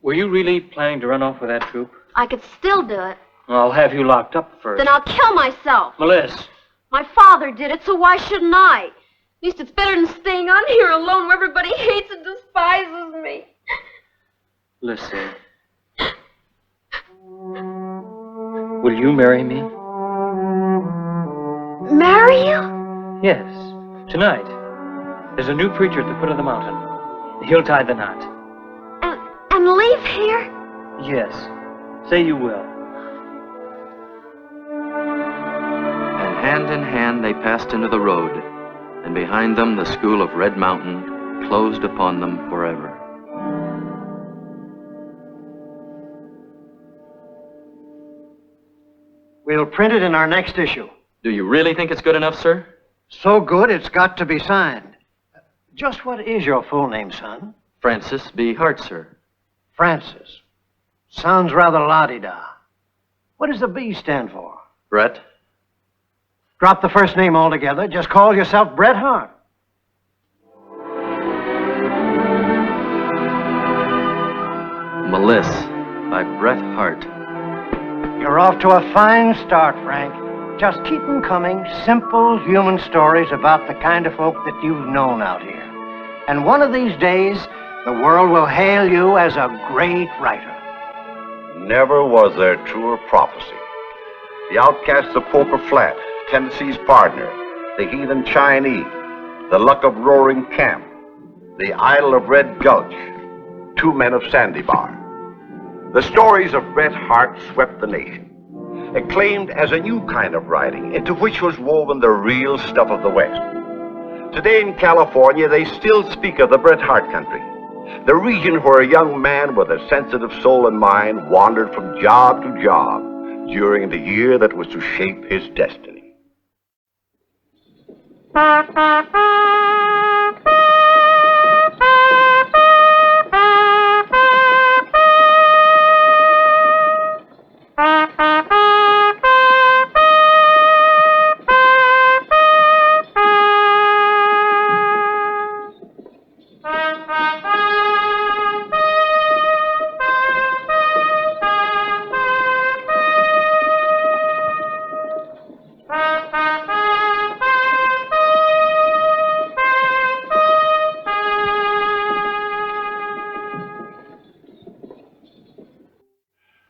Were you really planning to run off with that troop? I could still do it. I'll have you locked up first. Then I'll kill myself. Melissa. My father did it, so why shouldn't I? At least it's better than staying on here alone where everybody hates and despises me. Listen. Will you marry me? Marry you? Yes. Tonight. There's a new preacher at the foot of the mountain. He'll tie the knot. And leave here? Yes. Say you will. And hand in hand they passed into the road, and behind them the school of Red Mountain closed upon them forever. We'll print it in our next issue. Do you really think it's good enough, sir? So good, it's got to be signed. Just what is your full name, son? Francis B. Hart, sir. Francis. Sounds rather la-di-da. What does the B stand for? Brett. Drop the first name altogether. Just call yourself Bret Hart. Melissa by Bret Hart. You're off to a fine start, Frank. Just keep 'em coming. Simple human stories about the kind of folk that you've known out here. And one of these days, the world will hail you as a great writer. Never was there truer prophecy. The outcasts of Poker Flat, Tennessee's Partner, the heathen Chinese, the luck of Roaring Camp, the idol of Red Gulch, two men of Sandy Bar. The stories of Bret Hart swept the nation, acclaimed as a new kind of writing into which was woven the real stuff of the West. Today in California, they still speak of the Bret Hart country, the region where a young man with a sensitive soul and mind wandered from job to job during the year that was to shape his destiny.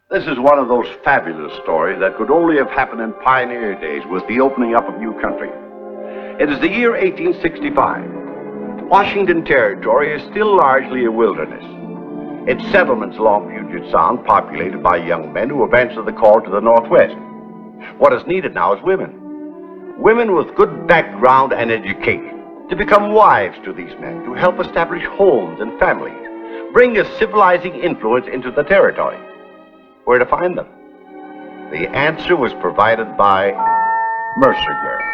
This is one of those fabulous stories that could only have happened in pioneer days with the opening up of new country. It is the year 1865. Washington Territory is still largely a wilderness. Its settlements along Puget Sound populated by young men who have answered the call to the Northwest. What is needed now is women. Women with good background and education to become wives to these men, to help establish homes and families, bring a civilizing influence into the territory. Where to find them? The answer was provided by Mercer Girl.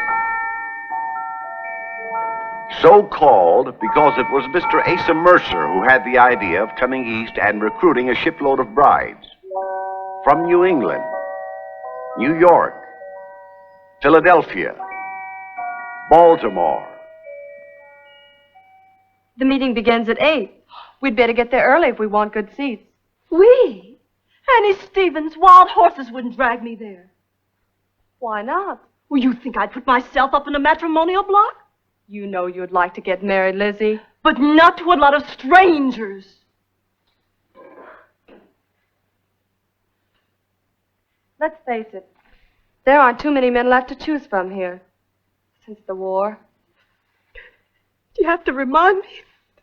So called because it was Mr. Asa Mercer who had the idea of coming east and recruiting a shipload of brides from New England, New York, Philadelphia, Baltimore. The meeting begins at 8. We'd better get there early if we want good seats. We? Annie Stevens, wild horses wouldn't drag me there. Why not? Well, you think I'd put myself up in a matrimonial block? You know you'd like to get married, Lizzie. But not to a lot of strangers. Let's face it, there aren't too many men left to choose from here since the war. Do you have to remind me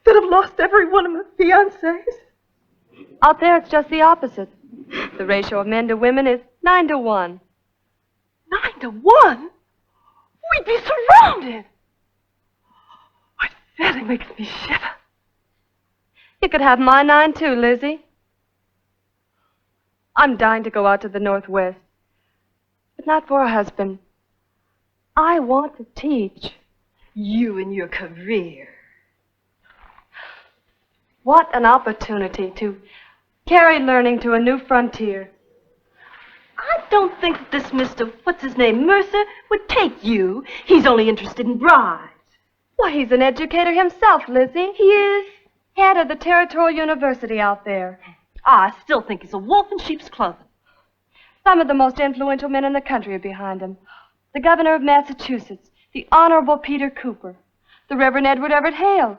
that I've lost every one of my fiancés? Out there, it's just the opposite. The ratio of men to women is 9 to 1. 9 to 1? We'd be surrounded. It fairly makes me shiver. You could have my 9 too, Lizzie. I'm dying to go out to the Northwest, but not for a husband. I want to teach. You and your career. What an opportunity to carry learning to a new frontier. I don't think that this Mr. What's-his-name, Mercer, would take you. He's only interested in brides. Why, he's an educator himself, Lizzie. He is? Head of the Territorial University out there. I still think he's a wolf in sheep's clothing. Some of the most influential men in the country are behind him. The governor of Massachusetts, the Honorable Peter Cooper, the Reverend Edward Everett Hale.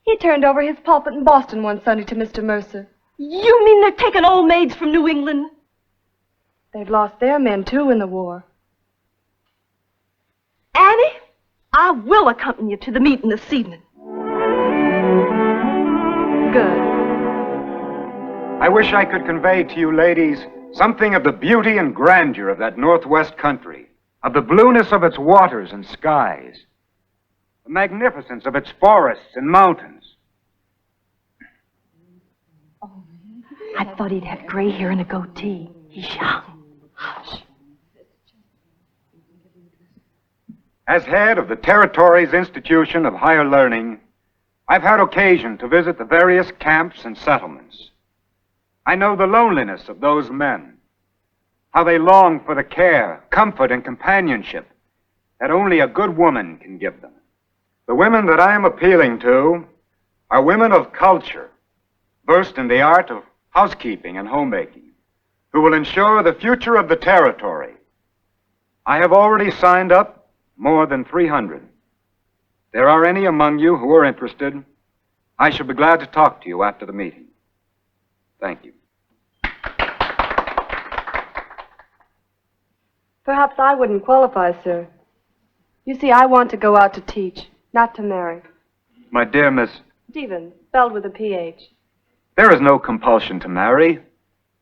He turned over his pulpit in Boston one Sunday to Mr. Mercer. You mean they're taking old maids from New England? They've lost their men, too, in the war. Annie, I will accompany you to the meeting this evening. Good. I wish I could convey to you ladies something of the beauty and grandeur of that Northwest country, of the blueness of its waters and skies, the magnificence of its forests and mountains. I thought he'd have gray hair and a goatee. He's young. Hush. As head of the Territory's Institution of Higher Learning, I've had occasion to visit the various camps and settlements. I know the loneliness of those men, how they long for the care, comfort, and companionship that only a good woman can give them. The women that I am appealing to are women of culture, versed in the art of housekeeping and homemaking, who will ensure the future of the territory. I have already signed up more than 300. If there are any among you who are interested, I shall be glad to talk to you after the meeting. Thank you. Perhaps I wouldn't qualify, sir. You see, I want to go out to teach, not to marry. My dear Miss, Stevens, spelled with a P-H. there is no compulsion to marry.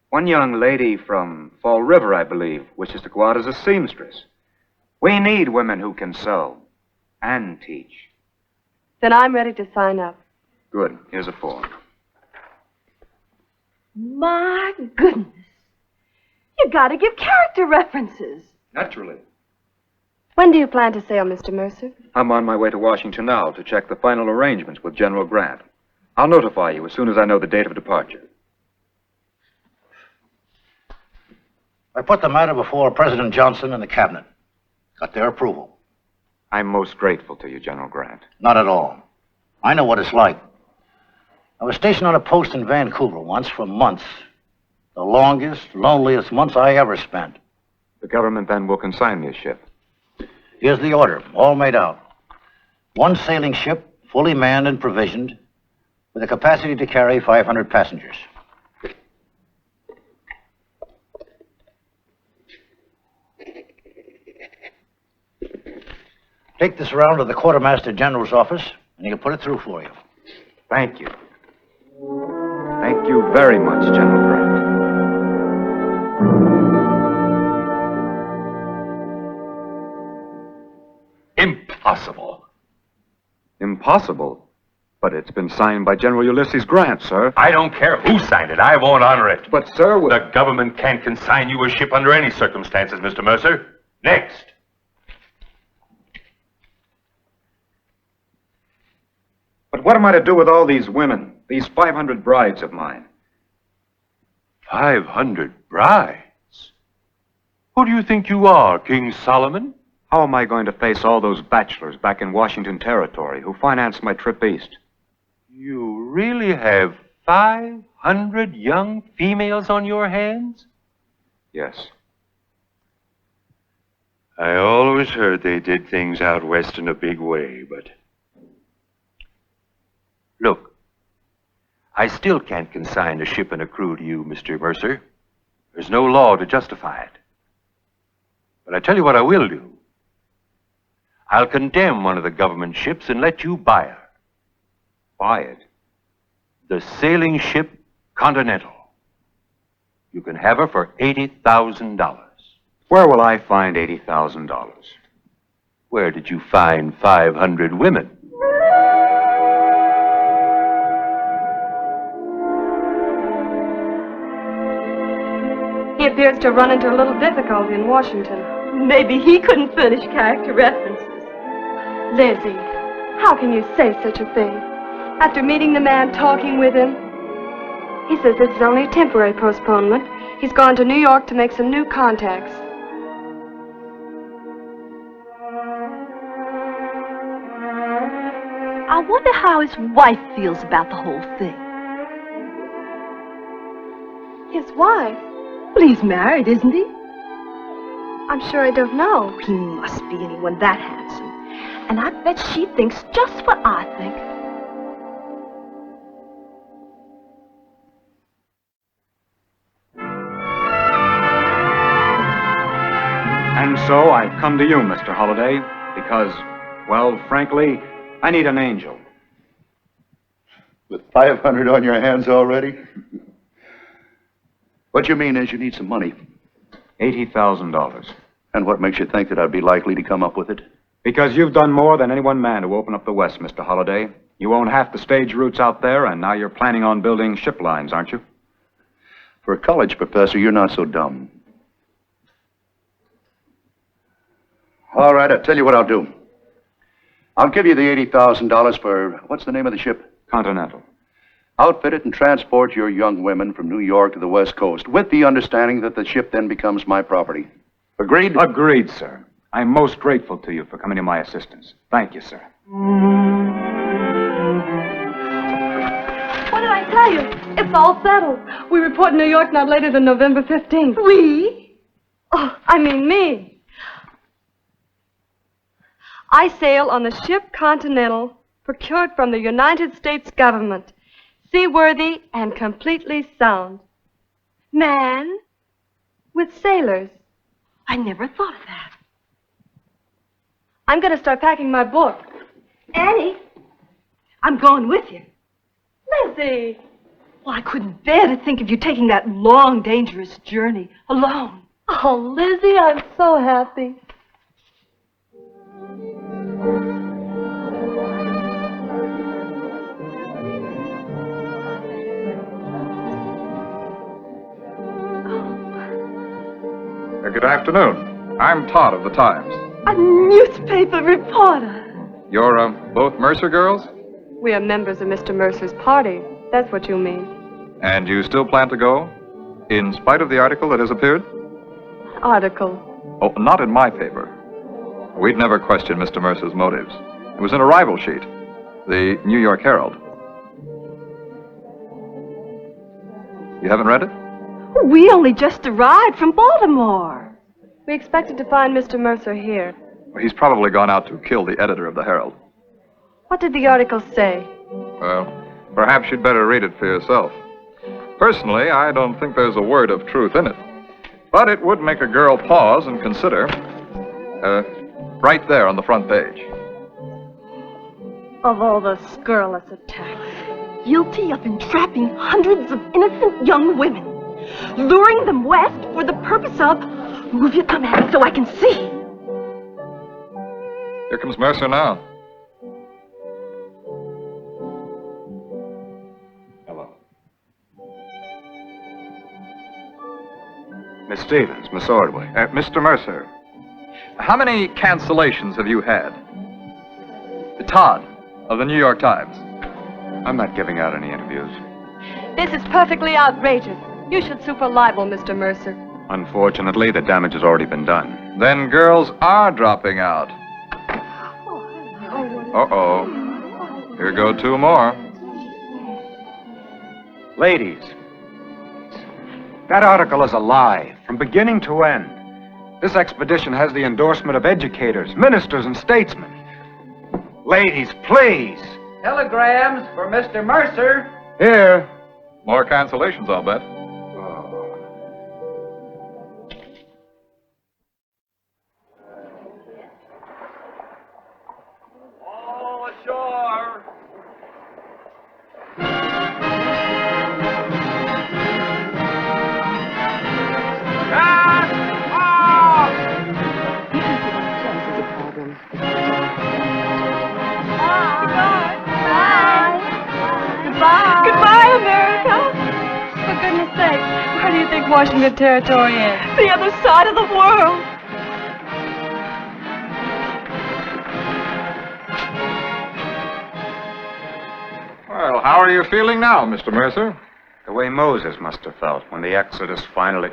One young lady from Fall River, I believe, wishes to go out as a seamstress. We need women who can sew and teach. Then I'm ready to sign up. Good. Here's a form. My goodness. You gotta give character references. Naturally. When do you plan to sail, Mr. Mercer? I'm on my way to Washington now to check the final arrangements with General Grant. I'll notify you as soon as I know the date of departure. I put the matter before President Johnson and the cabinet. Got their approval. I'm most grateful to you, General Grant. Not at all. I know what it's like. I was stationed on a post in Vancouver once for months. The longest, loneliest months I ever spent. The government then will consign me a ship. Here's the order, all made out. One sailing ship, fully manned and provisioned, with a capacity to carry 500 passengers. Take this around to the Quartermaster General's office, and he'll put it through for you. Thank you. Thank Thank you very much, General Grant. Impossible. Impossible? But it's been signed by General Ulysses Grant, sir. I don't care who signed it. I won't honor it. But, sir, the government can't consign you a ship under any circumstances, Mr. Mercer. Next. But what am I to do with all these women, these 500 brides of mine? 500 brides? Who do you think you are, King Solomon? How am I going to face all those bachelors back in Washington Territory who financed my trip east? You really have 500 young females on your hands? Yes. I always heard they did things out west in a big way, but... Look, I still can't consign a ship and a crew to you, Mr. Mercer. There's no law to justify it. But I tell you what I will do. I'll condemn one of the government ships and let you buy her. Buy it? The sailing ship Continental. You can have her for $80,000. Where will I find $80,000? Where did you find 500 women? He appears to have run into a little difficulty in Washington. Maybe he couldn't furnish character references. Lizzie, how can you say such a thing? After meeting the man, talking with him, he says this is only a temporary postponement. He's gone to New York to make some new contacts. I wonder how his wife feels about the whole thing. His wife? Well, he's married, isn't he? I'm sure I don't know. He must be anyone that handsome. And I bet she thinks just what I think. And so I've come to you, Mr. Holliday, because, well, frankly, I need an angel. With 500 on your hands already? What you mean is you need some money. $80,000. And what makes you think that I'd be likely to come up with it? Because you've done more than any one man to open up the West, Mr. Holliday. You own half the stage routes out there, and now you're planning on building ship lines, aren't you? For a college professor, you're not so dumb. All right, I'll tell you what I'll do. I'll give you the $80,000 for, what's the name of the ship? Continental. Outfit it and transport your young women from New York to the West Coast, with the understanding that the ship then becomes my property. Agreed? Agreed, sir. I'm most grateful to you for coming to my assistance. Thank you, sir. What did I tell you? It's all settled. We report in New York not later than November 15th. We? Oh, I mean me. I sail on the ship Continental, procured from the United States government, seaworthy and completely sound. Man with sailors. I never thought of that. I'm going to start packing my book. Annie, I'm going with you. Lizzie! Well, I couldn't bear to think of you taking that long, dangerous journey alone. Oh, Lizzie, I'm so happy. Good afternoon. I'm Todd of the Times. A newspaper reporter. You're, both Mercer girls? We are members of Mr. Mercer's party. That's what you mean. And you still plan to go? In spite of the article that has appeared? Article? Oh, not in my paper. We'd never questioned Mr. Mercer's motives. It was in a rival sheet, the New York Herald. You haven't read it? We only just arrived from Baltimore. We expected to find Mr. Mercer here. He's probably gone out to kill the editor of the Herald. What did the article say? Well, perhaps you'd better read it for yourself. Personally, I don't think there's a word of truth in it. But it would make a girl pause and consider. Right there on the front page. Of all the scurrilous attacks. guilty of entrapping hundreds of innocent young women, luring them west for the purpose of... Move your thumb at me so I can see. Here comes Mercer now. Hello. Miss Stevens, Miss Ordway. Mr. Mercer. How many cancellations have you had? Todd, of the New York Times. I'm not giving out any interviews. This is perfectly outrageous. You should sue for libel, Mr. Mercer. Unfortunately, the damage has already been done. Then girls are dropping out. Uh-oh. Here go two more. Ladies, that article is a lie, from beginning to end. This expedition has the endorsement of educators, ministers, and statesmen. Ladies, please. Telegrams for Mr. Mercer. Here. More cancellations, I'll bet. All ashore. Goodbye, America. For goodness sake, where do you think Washington Territory is? The other side of the world. Well, how are you feeling now, Mr. Mercer? The way Moses must have felt when the Exodus finally...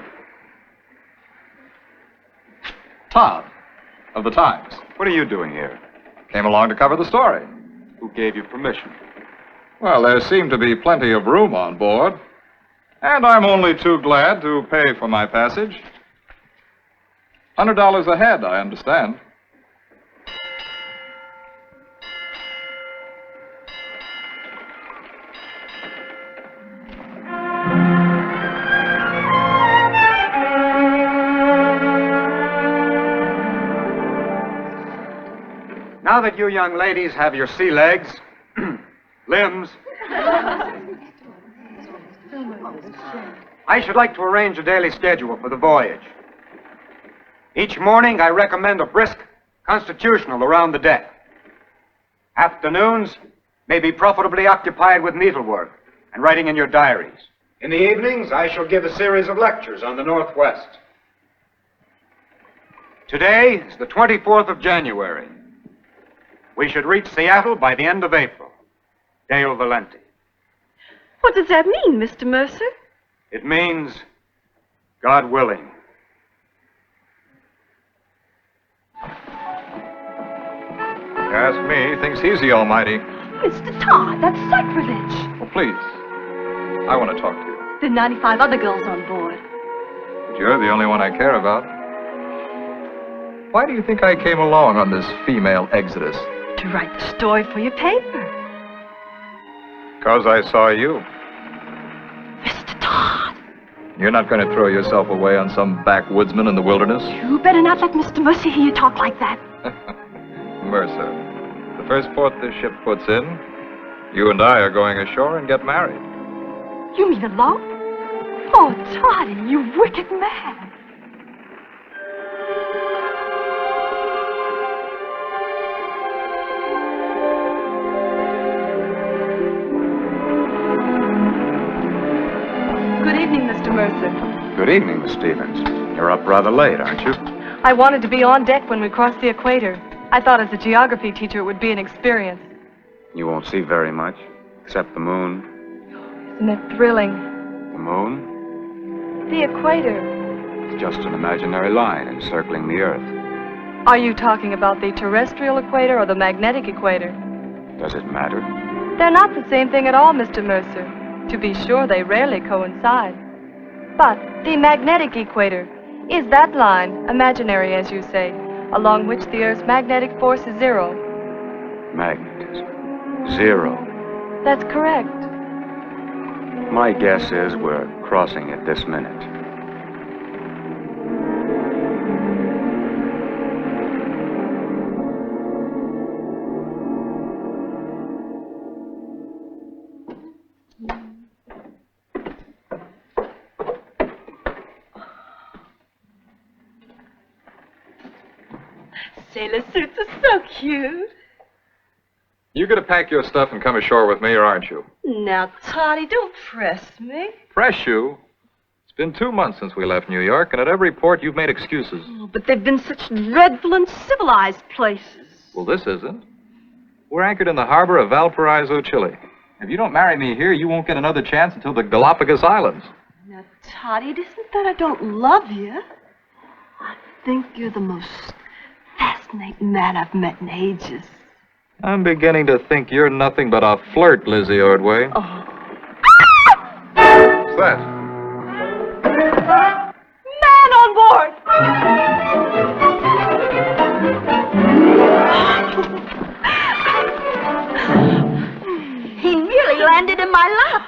Todd, of the Times. What are you doing here? Came along to cover the story. Who gave you permission? Well, there seemed to be plenty of room on board. And I'm only too glad to pay for my passage. $100 a head, I understand. Now that you young ladies have your sea legs, limbs, I should like to arrange a daily schedule for the voyage. Each morning, I recommend a brisk constitutional around the deck. Afternoons may be profitably occupied with needlework and writing in your diaries. In the evenings, I shall give a series of lectures on the Northwest. Today is the 24th of January. We should reach Seattle by the end of April. Dale Valenti. What does that mean, Mr. Mercer? It means, God willing. Ask me, he thinks he's the Almighty. Mr. Todd, that's sacrilege. Well, please. I want to talk to you. There are 95 other girls on board. But you're the only one I care about. Why do you think I came along on this female exodus? To write the story for your paper. Because I saw you. Mr. Todd. You're not going to throw yourself away on some backwoodsman in the wilderness? You better not let Mr. Mercer hear you talk like that. Mercer, the first port this ship puts in, you and I are going ashore and get married. You mean alone? Oh, Toddy, you wicked man. Good evening, Mr. Mercer. Good evening, Miss Stevens. You're up rather late, aren't you? I wanted to be on deck when we crossed the equator. I thought as a geography teacher it would be an experience. You won't see very much, except the moon. Isn't it thrilling? The moon? The equator. It's just an imaginary line encircling the Earth. Are you talking about the terrestrial equator or the magnetic equator? Does it matter? They're not the same thing at all, Mr. Mercer. To be sure, they rarely coincide. But the magnetic equator is that line, imaginary as you say, along which the Earth's magnetic force is zero. Magnetism. Zero. That's correct. My guess is we're crossing it this minute. sailor suits are so cute. You gonna pack your stuff and come ashore with me, or aren't you? Now, Toddy, don't press me. Press you? It's been 2 months since we left New York, and at every port you've made excuses. Oh, but they've been such dreadful and civilized places. Well, this isn't. We're anchored in the harbor of Valparaiso, Chile. If you don't marry me here, you won't get another chance until the Galapagos Islands. Now, Toddy, it isn't that I don't love you. I think you're the most fascinating man I've met in ages. I'm beginning to think you're nothing but a flirt, Lizzie Ordway. Oh. What's that? Man on board! He nearly landed in my lap.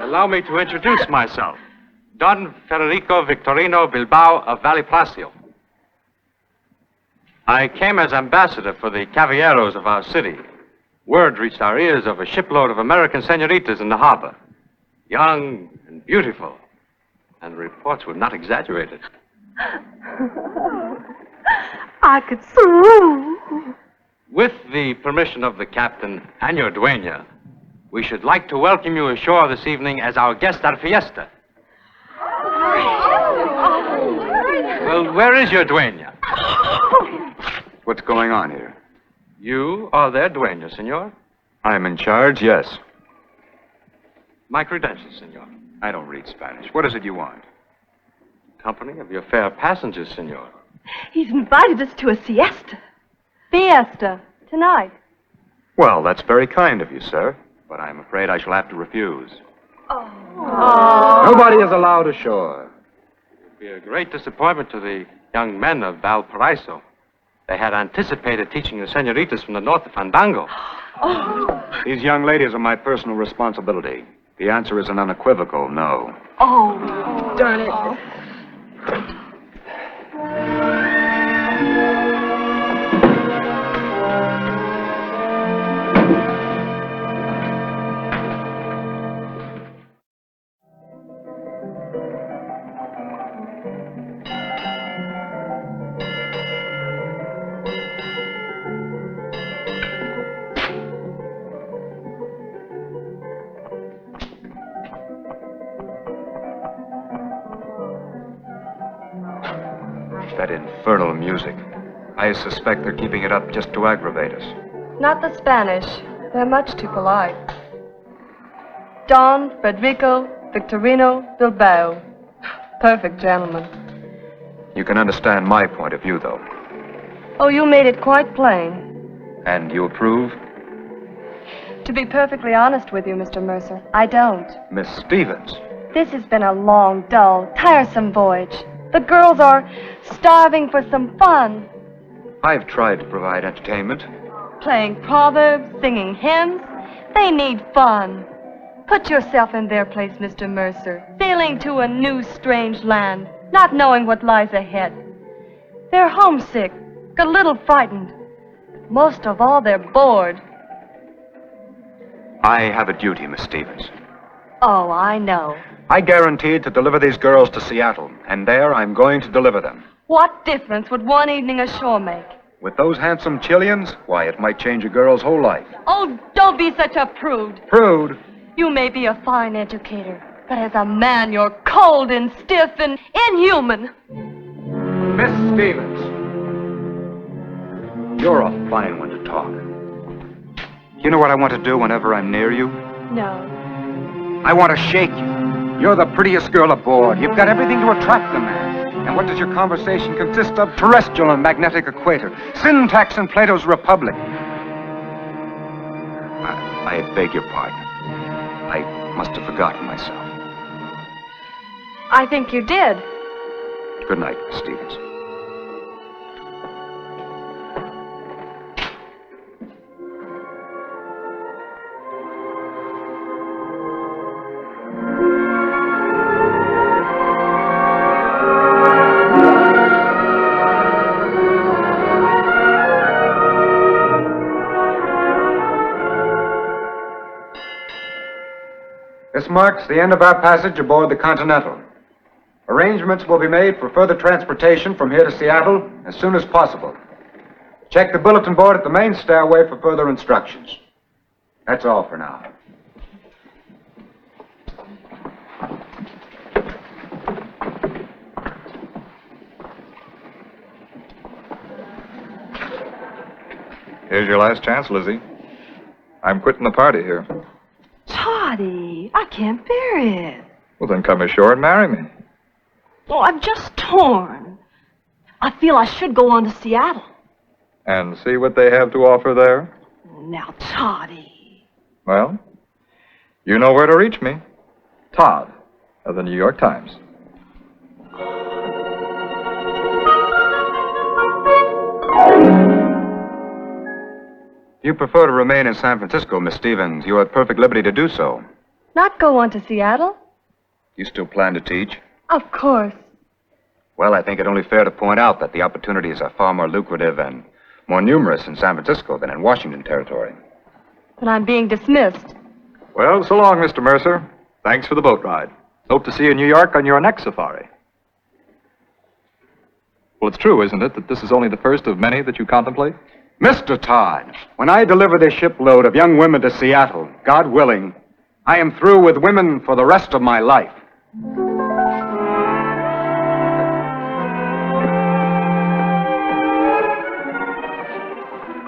Allow me to introduce myself. Don Federico Victorino Bilbao of Valleplacio. I came as ambassador for the caballeros of our city. Word reached our ears of a shipload of American senoritas in the harbor. Young and beautiful. And the reports were not exaggerated. I could swoon. With the permission of the captain and your dueña, we should like to welcome you ashore this evening as our guest at fiesta. Well, where is your dueña? What's going on here? You are their dueña, senor. I'm in charge, yes. My credentials, senor. I don't read Spanish. What is it you want? Company of your fair passengers, senor. He's invited us to a siesta. Fiesta. Tonight. Well, that's very kind of you, sir. But I'm afraid I shall have to refuse. Oh. Nobody is allowed ashore. It would be a great disappointment to the young men of Valparaiso. They had anticipated teaching the senoritas from the north of Fandango. Oh. These young ladies are my personal responsibility. The answer is an unequivocal no. Oh, darn it. That infernal music. I suspect they're keeping it up just to aggravate us. Not the Spanish. They're much too polite. Don Federico Victorino Bilbao. Perfect gentleman. You can understand my point of view, though. Oh, you made it quite plain. And you approve? To be perfectly honest with you, Mr. Mercer, I don't. Miss Stevens. This has been a long, dull, tiresome voyage. The girls are starving for some fun. I've tried to provide entertainment. Playing proverbs, singing hymns. They need fun. Put yourself in their place, Mr. Mercer. Sailing to a new, strange land, not knowing what lies ahead. They're homesick, a little frightened. Most of all, they're bored. I have a duty, Miss Stevens. Oh, I know. I guaranteed to deliver these girls to Seattle, and there I'm going to deliver them. What difference would one evening ashore make? With those handsome Chileans, why, it might change a girl's whole life. Oh, don't be such a prude. Prude? You may be a fine educator, but as a man, you're cold and stiff and inhuman. Miss Stevens. You're a fine one to talk. You know what I want to do whenever I'm near you? No. I want to shake you. You're the prettiest girl aboard. You've got everything to attract the man. And what does your conversation consist of? Terrestrial and magnetic equator. Syntax in Plato's Republic. I beg your pardon. I must have forgotten myself. I think you did. Good night, Miss Stevens. This marks the end of our passage aboard the Continental. Arrangements will be made for further transportation from here to Seattle as soon as possible. Check the bulletin board at the main stairway for further instructions. That's all for now. Here's your last chance, Lizzie. I'm quitting the party here. Toddy, I can't bear it. Well, then come ashore and marry me. Oh, I'm just torn. I feel I should go on to Seattle. And see what they have to offer there? Now, Toddy. Well, you know where to reach me. Todd of the New York Times. If you prefer to remain in San Francisco, Miss Stevens, you are at perfect liberty to do so. Not go on to Seattle? You still plan to teach? Of course. Well, I think it only fair to point out that the opportunities are far more lucrative and more numerous in San Francisco than in Washington Territory. But I'm being dismissed. Well, so long, Mr. Mercer. Thanks for the boat ride. Hope to see you in New York on your next safari. Well, it's true, isn't it, that this is only the first of many that you contemplate? Mr. Todd, when I deliver this shipload of young women to Seattle, God willing, I am through with women for the rest of my life.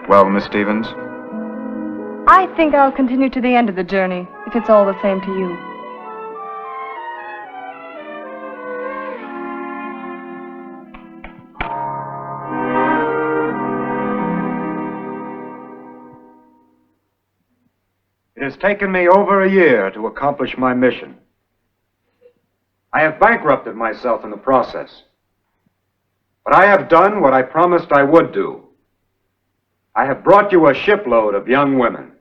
Well, Miss Stevens? I think I'll continue to the end of the journey, if it's all the same to you. It has taken me over a year to accomplish my mission. I have bankrupted myself in the process. But I have done what I promised I would do. I have brought you a shipload of young women.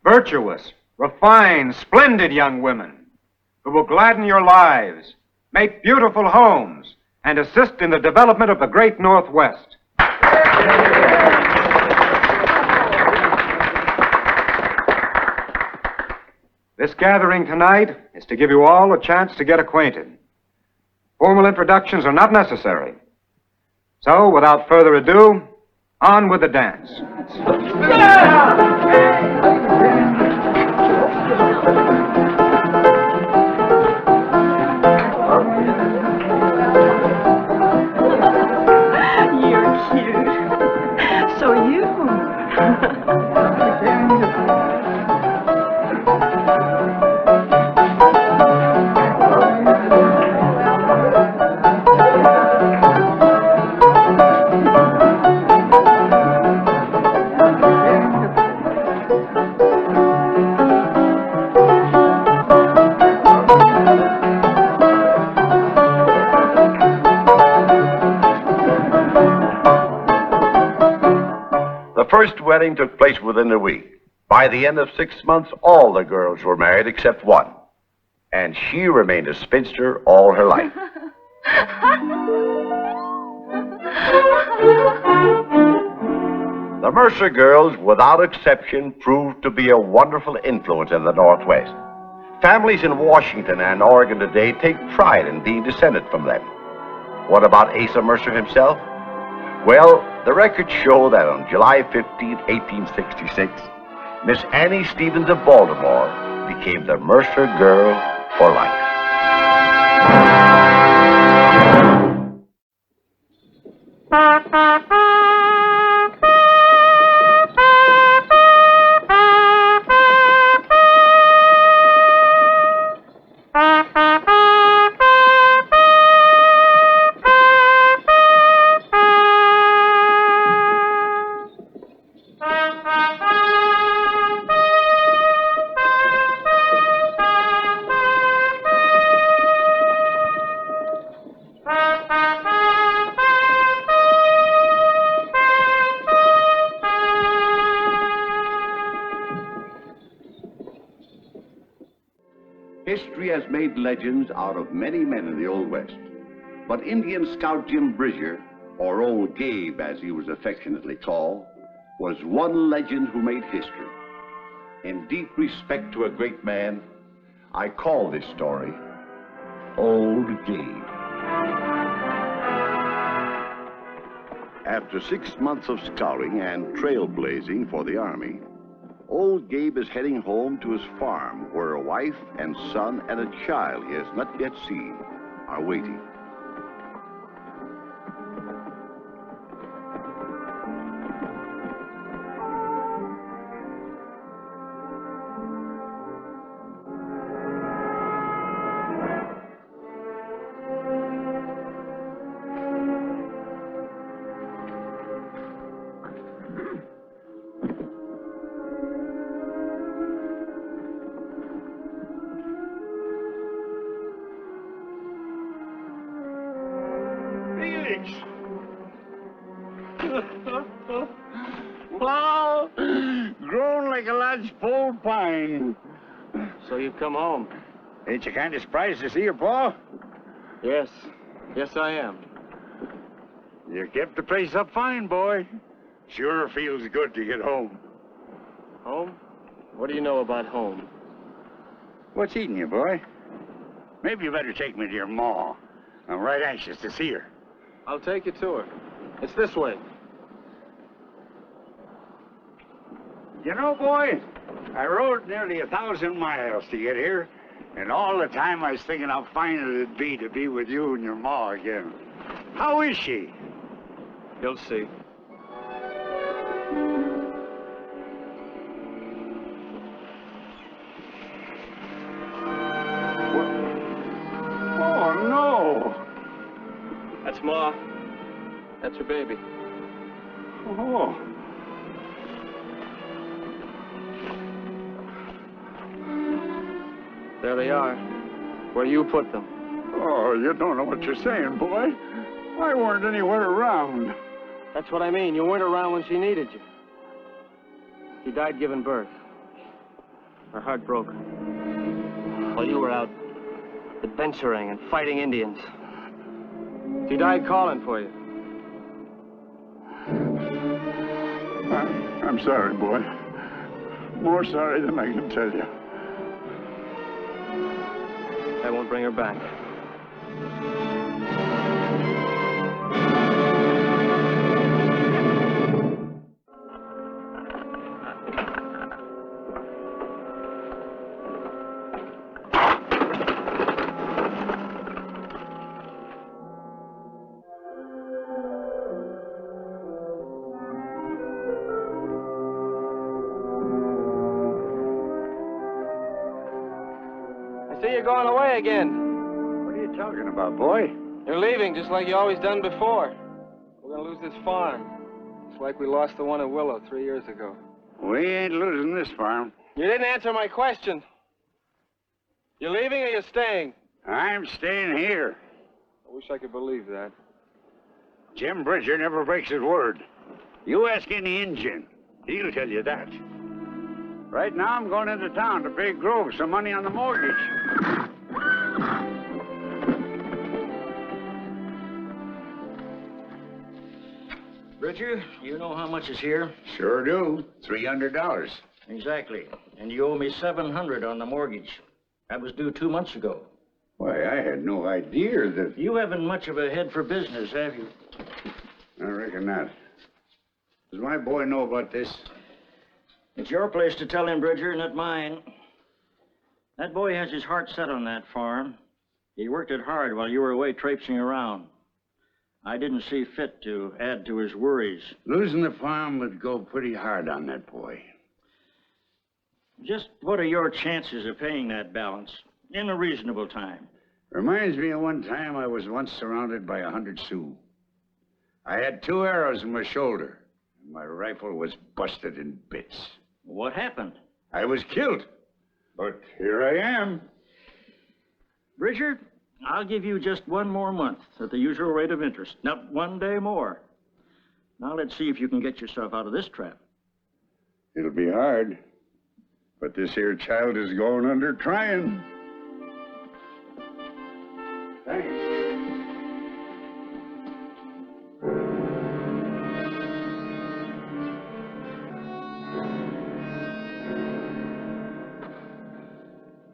Virtuous, refined, splendid young women who will gladden your lives, make beautiful homes, and assist in the development of the great Northwest. This gathering tonight is to give you all a chance to get acquainted. Formal introductions are not necessary. So, without further ado, on with the dance. So are you. The first wedding took place within a week. By the end of 6 months, all the girls were married except one. And she remained a spinster all her life. The Mercer girls, without exception, proved to be a wonderful influence in the Northwest. Families in Washington and Oregon today take pride in being descended from them. What about Asa Mercer himself? Well, the records show that on July 15, 1866, Miss Annie Stevens of Baltimore became the Mercer girl for life. History has made legends out of many men in the Old West. But Indian Scout Jim Bridger, or Old Gabe as he was affectionately called, was one legend who made history. In deep respect to a great man, I call this story Old Gabe. After 6 months of scouting and trailblazing for the Army, Old Gabe is heading home to his farm where a wife and son and a child he has not yet seen are waiting. Wow! Grown like a large pole pine. So you've come home? Ain't you kind of surprised to see your pa? Yes. Yes, I am. You kept the place up fine, boy. Sure feels good to get home. Home? What do you know about home? What's eating you, boy? Maybe you better take me to your ma. I'm right anxious to see her. I'll take you to her. It's this way. You know, boy, I rode nearly 1,000 miles to get here, and all the time I was thinking how fine it'd be to be with you and your ma again. How is she? You'll see. Oh, no! That's Ma. That's her baby. Oh. There they are, where you put them. Oh, you don't know what you're saying, boy. I weren't anywhere around. That's what I mean. You weren't around when she needed you. She died giving birth. Her heart broke. While you were out adventuring and fighting Indians. She died calling for you. I'm sorry, boy. More sorry than I can tell you. I won't bring her back. I see you're going away again. What are you talking about, boy? You're leaving just like you always done before. We're gonna lose this farm. It's like we lost the one at Willow 3 years ago. We ain't losing this farm. You didn't answer my question. You leaving or you staying? I'm staying here. I wish I could believe that. Jim Bridger never breaks his word. You ask any Injun, he'll tell you that. Right now, I'm going into town to pay Grove some money on the mortgage. Bridger, you know how much is here? Sure do. $300. Exactly. And you owe me $700 on the mortgage. That was due 2 months ago. Why, I had no idea that... You haven't much of a head for business, have you? I reckon not. Does my boy know about this? It's your place to tell him, Bridger, not mine. That boy has his heart set on that farm. He worked it hard while you were away traipsing around. I didn't see fit to add to his worries. Losing the farm would go pretty hard on that boy. Just what are your chances of paying that balance in a reasonable time? Reminds me of one time I was once surrounded by 100 Sioux. I had 2 arrows in my shoulder, and my rifle was busted in bits. What happened? I was killed, but here I am. Bridger, I'll give you just 1 more month at the usual rate of interest, not 1 day more. Now let's see if you can get yourself out of this trap. It'll be hard, but this here child is going under trying. Thanks.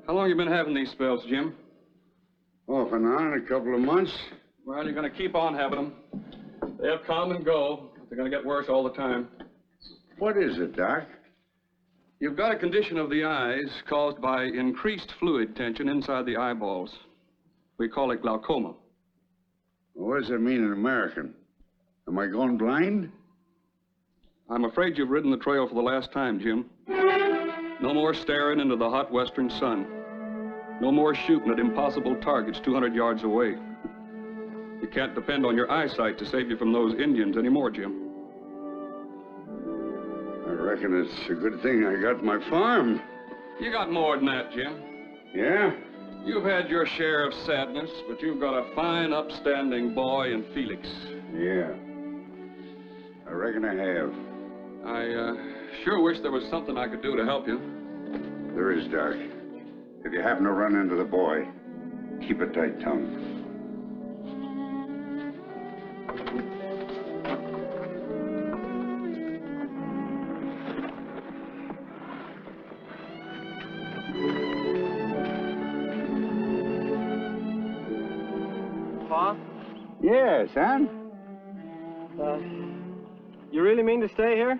How long you been having these spells, Jim? Off and on, a couple of months. Well, you're going to keep on having them. They'll come and go. They're going to get worse all the time. What is it, Doc? You've got a condition of the eyes caused by increased fluid tension inside the eyeballs. We call it glaucoma. What does that mean in American? Am I going blind? I'm afraid you've ridden the trail for the last time, Jim. No more staring into the hot western sun. No more shooting at impossible targets 200 yards away. You can't depend on your eyesight to save you from those Indians anymore, Jim. I reckon it's a good thing I got my farm. You got more than that, Jim. Yeah? You've had your share of sadness, but you've got a fine, upstanding boy in Felix. Yeah. I reckon I have. I sure wish there was something I could do to help you. There is, Doc. If you happen to run into the boy, keep a tight tongue. Pa? Yeah, son? You really mean to stay here?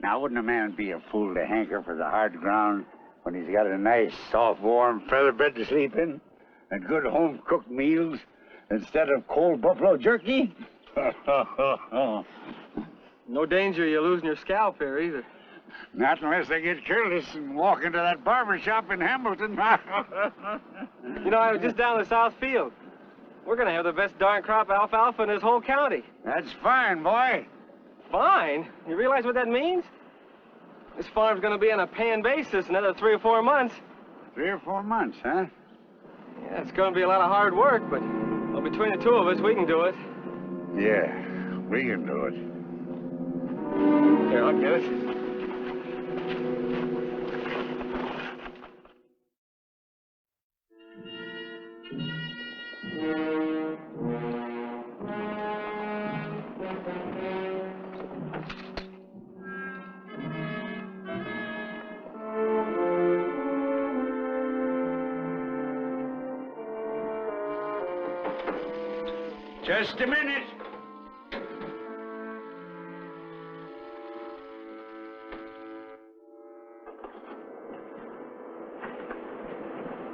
Now, wouldn't a man be a fool to hanker for the hard ground when he's got a nice, soft, warm feather bed to sleep in? And good home-cooked meals instead of cold buffalo jerky? No danger of you losing your scalp here either. Not unless they get careless and walk into that barber shop in Hamilton. You know, I was just down the South Field. We're going to have the best darn crop of alfalfa in this whole county. That's fine, boy. Fine? You realize what that means? This farm's going to be on a paying basis another 3 or 4 months. 3 or 4 months, huh? Yeah, it's going to be a lot of hard work, but well, between the two of us, we can do it. Yeah, we can do it. Here, I'll get it. Just a minute.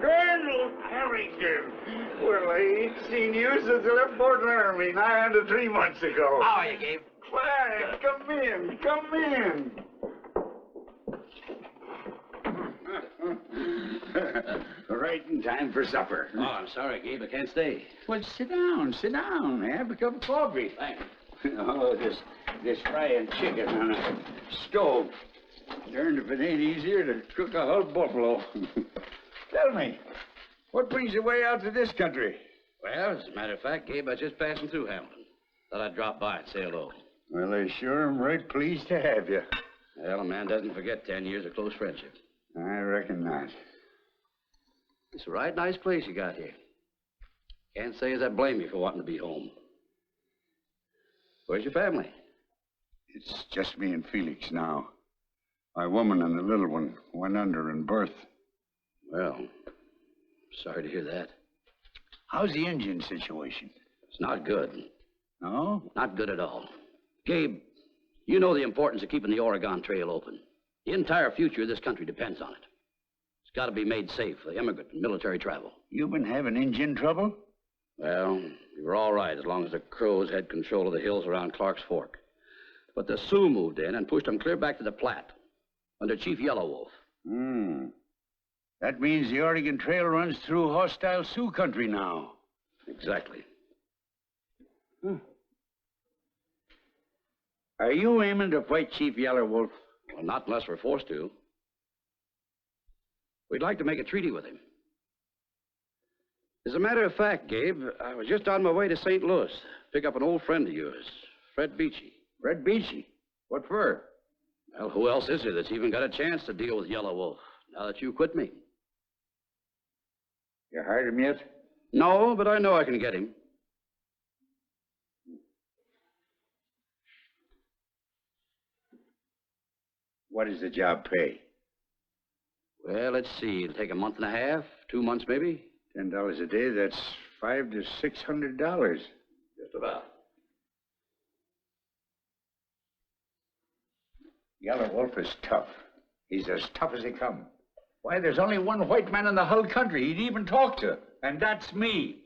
Colonel Harrington. Well, I ain't seen you since I left Fort Laramie nigh under 3 months ago. How are you, Gabe? Why, come in, come in. Right in time for supper. Oh, I'm sorry, Gabe. I can't stay. Well, sit down, sit down. Have a cup of coffee. Thanks. Oh, this frying chicken on a stove. Darned if it ain't easier to cook a whole buffalo. Tell me, what brings you way out to this country? Well, as a matter of fact, Gabe, I was just passing through Hamilton. Thought I'd drop by and say hello. Well, I sure am right pleased to have you. Well, a man doesn't forget 10 years of close friendship. I reckon not. It's a right nice place you got here. Can't say as I blame you for wanting to be home. Where's your family? It's just me and Felix now. My woman and the little one went under in birth. Well, sorry to hear that. How's the engine situation? It's not good. No? Not good at all. Gabe, you know the importance of keeping the Oregon Trail open. The entire future of this country depends on it. It's got to be made safe for immigrant and military travel. You been having engine trouble? Well, we were all right as long as the Crows had control of the hills around Clark's Fork. But the Sioux moved in and pushed them clear back to the Platte under Chief Yellow Wolf. That means the Oregon Trail runs through hostile Sioux country now. Exactly. Are you aiming to fight Chief Yellow Wolf? Well, not unless we're forced to. We'd like to make a treaty with him. As a matter of fact, Gabe, I was just on my way to St. Louis to pick up an old friend of yours, Fred Beachy. Fred Beachy? What for? Well, who else is there that's even got a chance to deal with Yellow Wolf now that you quit me? You hired him yet? No, but I know I can get him. What does the job pay? Well, let's see. It'll take a month and a half, 2 months maybe. $10 a day, that's $500 to $600. Just about. Yellow Wolf is tough. He's as tough as they come. Why, there's only one white man in the whole country he'd even talk to, and that's me.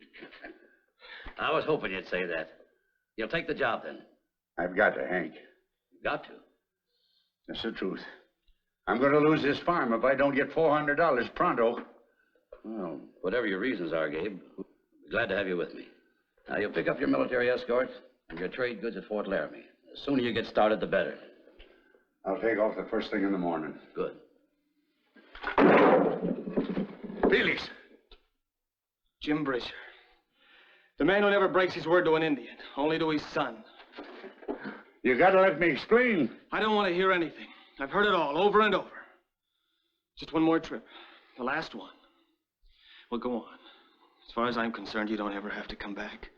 I was hoping you'd say that. You'll take the job, then? I've got to, Hank. You've got to. That's the truth. I'm going to lose this farm if I don't get $400 pronto. Well, whatever your reasons are, Gabe, I'll be glad to have you with me. Now, you'll pick up your military escort and your trade goods at Fort Laramie. The sooner you get started, the better. I'll take off the first thing in the morning. Good. Felix! Jim Bridger. The man who never breaks his word to an Indian, only to his son. You gotta let me explain. I don't want to hear anything. I've heard it all, over and over. Just one more trip. The last one. Well, go on. As far as I'm concerned, you don't ever have to come back.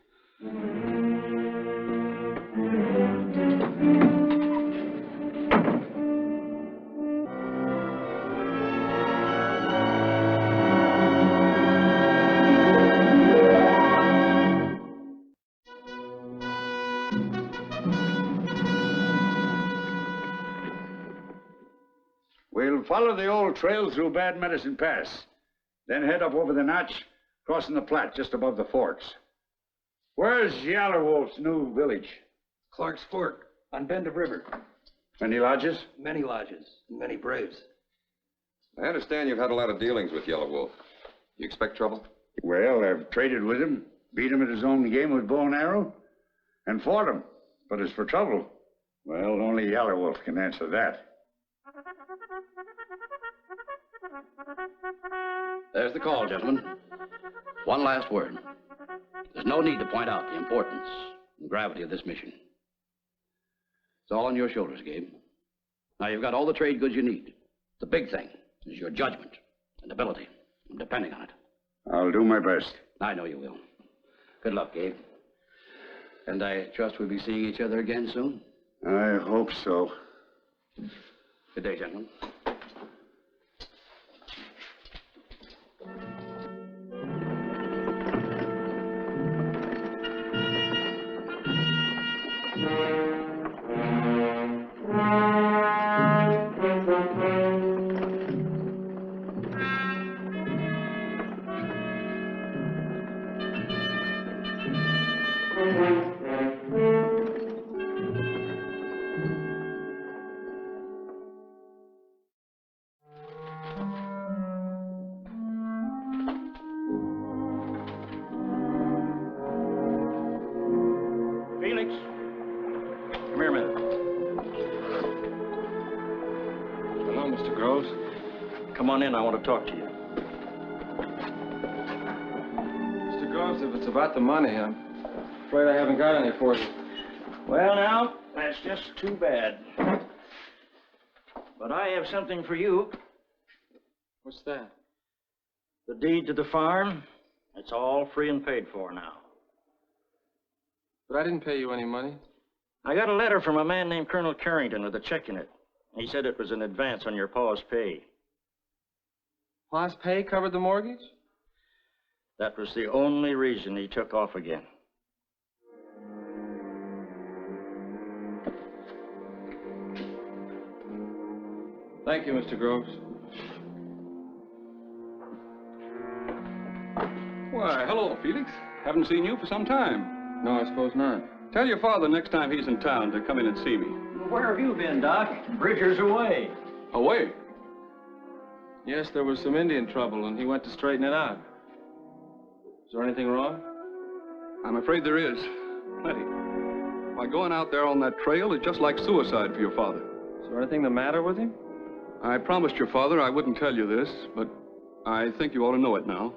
We'll follow the old trail through Bad Medicine Pass, then head up over the notch, crossing the Platte just above the forks. Where's Yellow Wolf's new village? Clark's Fork, on Bend of River. Many lodges? Many lodges, and many braves. I understand you've had a lot of dealings with Yellow Wolf. You expect trouble? Well, I've traded with him, beat him at his own game with bow and arrow, and fought him. But as for trouble, well, only Yellow Wolf can answer that. There's the call, gentlemen. One last word. There's no need to point out the importance and gravity of this mission. It's all on your shoulders, Gabe. Now, you've got all the trade goods you need. The big thing is your judgment and ability. I'm depending on it. I'll do my best. I know you will. Good luck, Gabe. And I trust we'll be seeing each other again soon? I hope so. Good day, gentlemen. Felix, come here a minute. Hello, Mr. Groves. Come on in, I want to talk to you. Mr. Groves, if it's about the money, I'm afraid I haven't got any for you. Well, now, that's just too bad. But I have something for you. What's that? The deed to the farm, it's all free and paid for now. But I didn't pay you any money. I got a letter from a man named Colonel Carrington with a check in it. He said it was an advance on your pa's pay. Pa's pay covered the mortgage? That was the only reason he took off again. Thank you, Mr. Groves. Why, hello, Felix. Haven't seen you for some time. No, I suppose not. Tell your father next time he's in town to come in and see me. Where have you been, Doc? Bridger's away. Away? Yes, there was some Indian trouble, and he went to straighten it out. Is there anything wrong? I'm afraid there is. Plenty. Why, going out there on that trail is just like suicide for your father. Is there anything the matter with him? I promised your father I wouldn't tell you this, but I think you ought to know it now.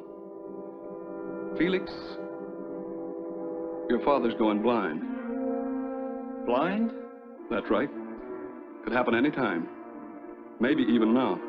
Felix, your father's going blind. Blind? That's right. Could happen any time. Maybe even now.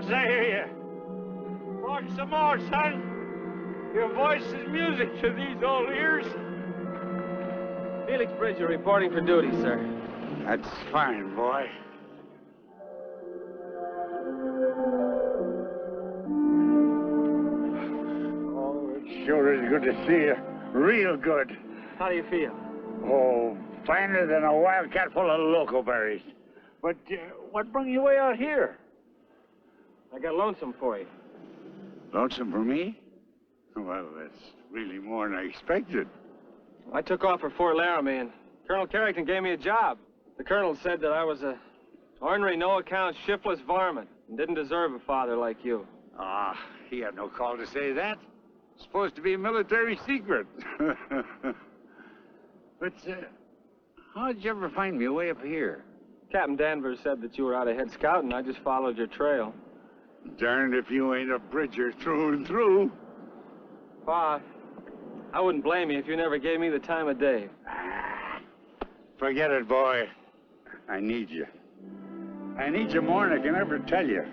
Sports, I hear you. Talk some more, son. Your voice is music to these old ears. Felix Bridger reporting for duty, sir. That's fine, boy. Oh, it sure is good to see you. Real good. How do you feel? Oh, finer than a wildcat full of loco berries. But what brung you way out here? I got lonesome for you. Lonesome for me? Well, that's really more than I expected. I took off for Fort Laramie, and Colonel Carrington gave me a job. The colonel said that I was a ornery, no-account, shiftless varmint and didn't deserve a father like you. Ah, he had no call to say that. It's supposed to be a military secret. But, how'd you ever find me way up here? Captain Danvers said that you were out ahead scouting. I just followed your trail. Darned if you ain't a Bridger through and through. Pa, I wouldn't blame you if you never gave me the time of day. Forget it, boy. I need you. I need you more than I can ever tell you.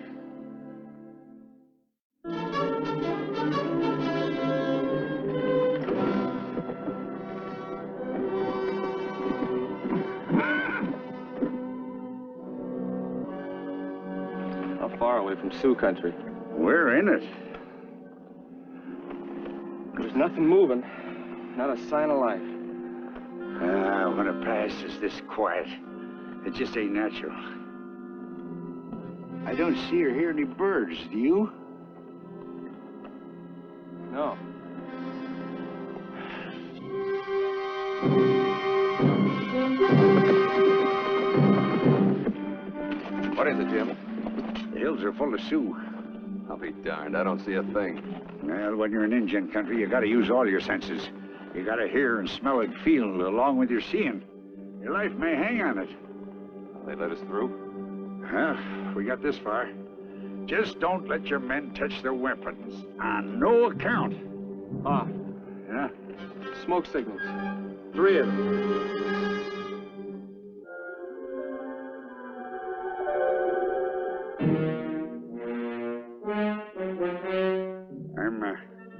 How far away from Sioux country? We're in it. There's nothing moving. Not a sign of life. When a pass is this quiet, it just ain't natural. I don't see or hear any birds, do you? No. What is it, Jim? The hills are full of Sioux. I'll be darned. I don't see a thing. Well, when you're in Indian country, you gotta use all your senses. You gotta hear and smell and feel along with your seeing. Your life may hang on it. They let us through? Well, we got this far. Just don't let your men touch their weapons. On no account. Ah. Yeah? Smoke signals. 3 of them.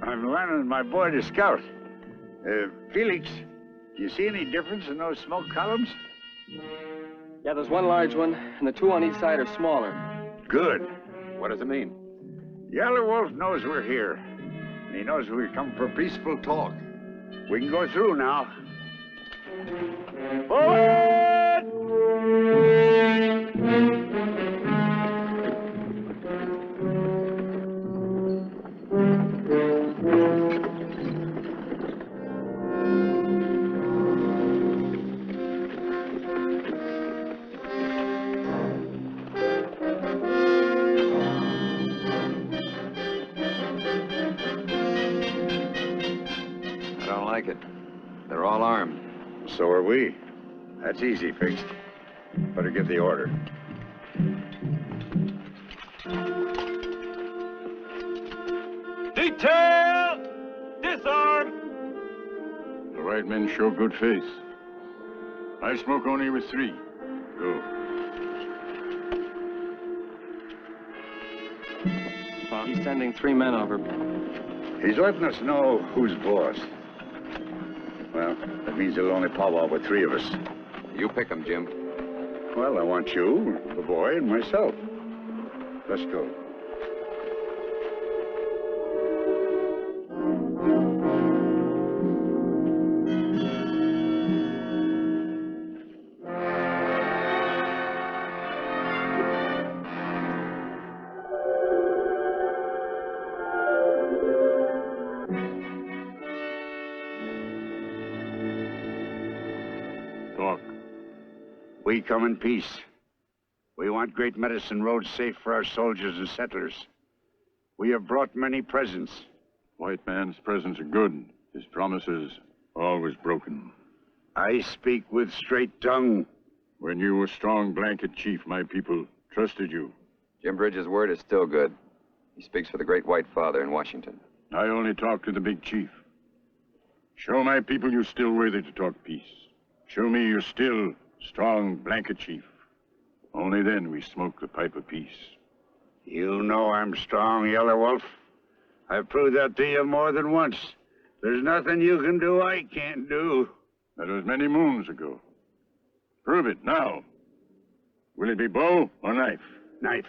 I'm learning my boy to scout. Felix, do you see any difference in those smoke columns? Yeah, there's one large one, and the 2 on each side are smaller. Good. What does it mean? Yellow Wolf knows we're here. And he knows we come for peaceful talk. We can go through now. Forward! They're all armed. So are we. That's easy fixed. Better give the order. Detail! Disarm! The white men show good face. I smoke only with 3. Go. Well, he's sending 3 men over. He's letting us know who's boss. Well, that means he'll only powwow with 3 of us. You pick 'em, Jim. Well, I want you, the boy, and myself. Let's go. We come in peace. We want great medicine roads safe for our soldiers and settlers. We have brought many presents. White man's presents are good. His promises always broken. I speak with straight tongue. When you were strong blanket chief, my people trusted you. Jim Bridges' word is still good. He speaks for the great white father in Washington. I only talk to the big chief. Show my people you're still worthy to talk peace. Show me you're still strong blanket chief. Only then we smoke the pipe of peace. You know I'm strong, Yellow Wolf. I've proved that to you more than once. There's nothing you can do I can't do. That was many moons ago. Prove it now. Will it be bow or knife? Knife.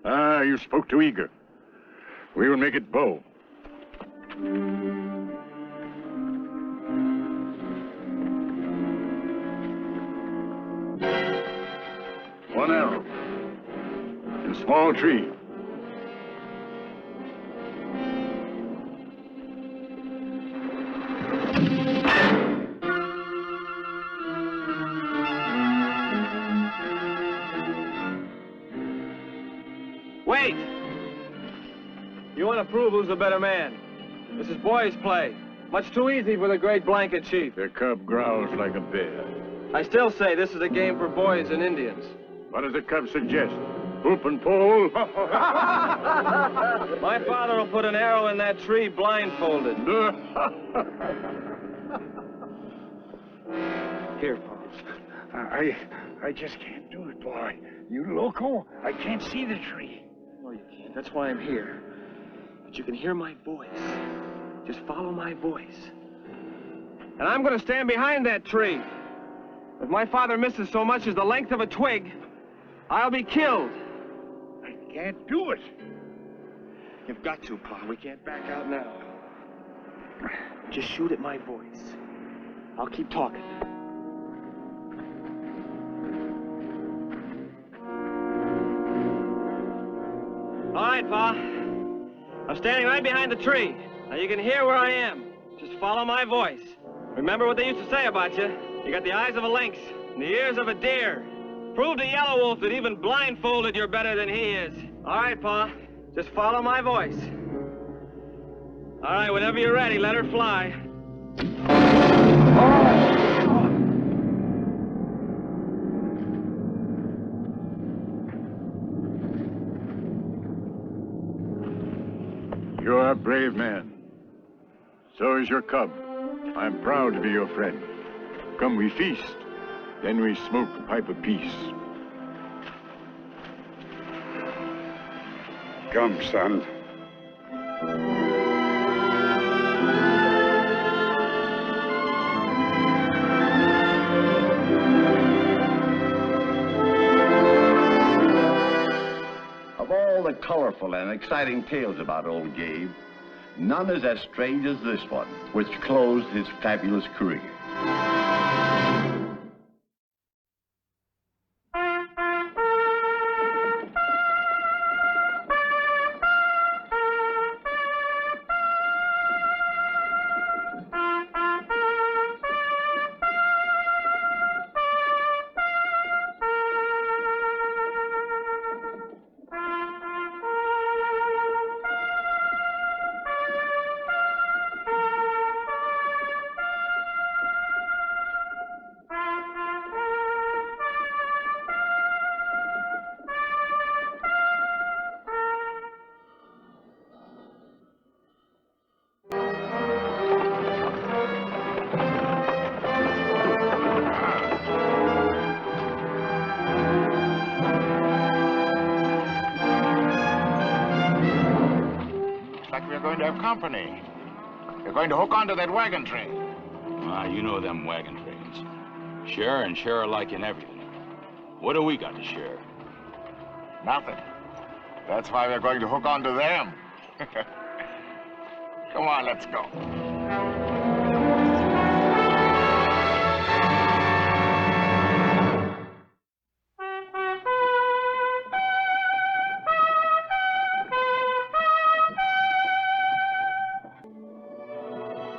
Ah, you spoke too eager. We will make it bow. One arrow. In small tree. Wait! You want to prove who's the better man. This is boys' play. Much too easy for the great blanket chief. The cub growls like a bear. I still say this is a game for boys and Indians. What does the cub suggest? Hoop and pole? My father will put an arrow in that tree blindfolded. Here, Paul. I just can't do it, boy. You loco? I can't see the tree. No, you can't. That's why I'm here. But you can hear my voice. Just follow my voice. And I'm going to stand behind that tree. If my father misses so much as the length of a twig, I'll be killed. I can't do it. You've got to, Pa. We can't back out now. Just shoot at my voice. I'll keep talking. All right, Pa. I'm standing right behind the tree. Now you can hear where I am. Just follow my voice. Remember what they used to say about you. You got the eyes of a lynx and the ears of a deer. Prove to Yellow Wolf that even blindfolded you're better than he is. All right, Pa. Just follow my voice. All right, whenever you're ready, let her fly. You are a brave man. So is your cub. I'm proud to be your friend. Come, we feast. Then we smoke a pipe of peace. Come, son. Of all the colorful and exciting tales about old Gabe, none is as strange as this one, which closed his fabulous career. Going to have company. You're going to hook onto that wagon train. You know them wagon trains. Share and share alike in everything. What do we got to share? Nothing. That's why we're going to hook onto them. Come on, let's go.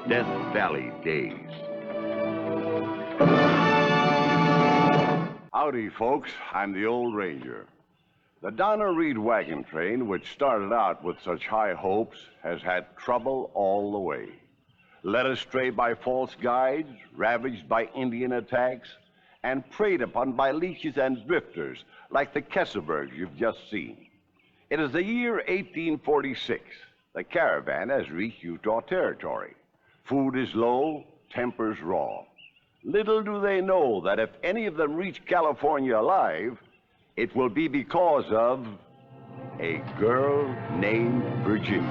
Death Valley Days. Howdy, folks. I'm the old ranger. The Donna Reed wagon train, which started out with such high hopes, has had trouble all the way. Led astray by false guides, ravaged by Indian attacks, and preyed upon by leeches and drifters like the Kesselbergs you've just seen. It is the year 1846. The caravan has reached Utah territory. Food is low, tempers raw. Little do they know that if any of them reach California alive, it will be because of A girl named Virginia.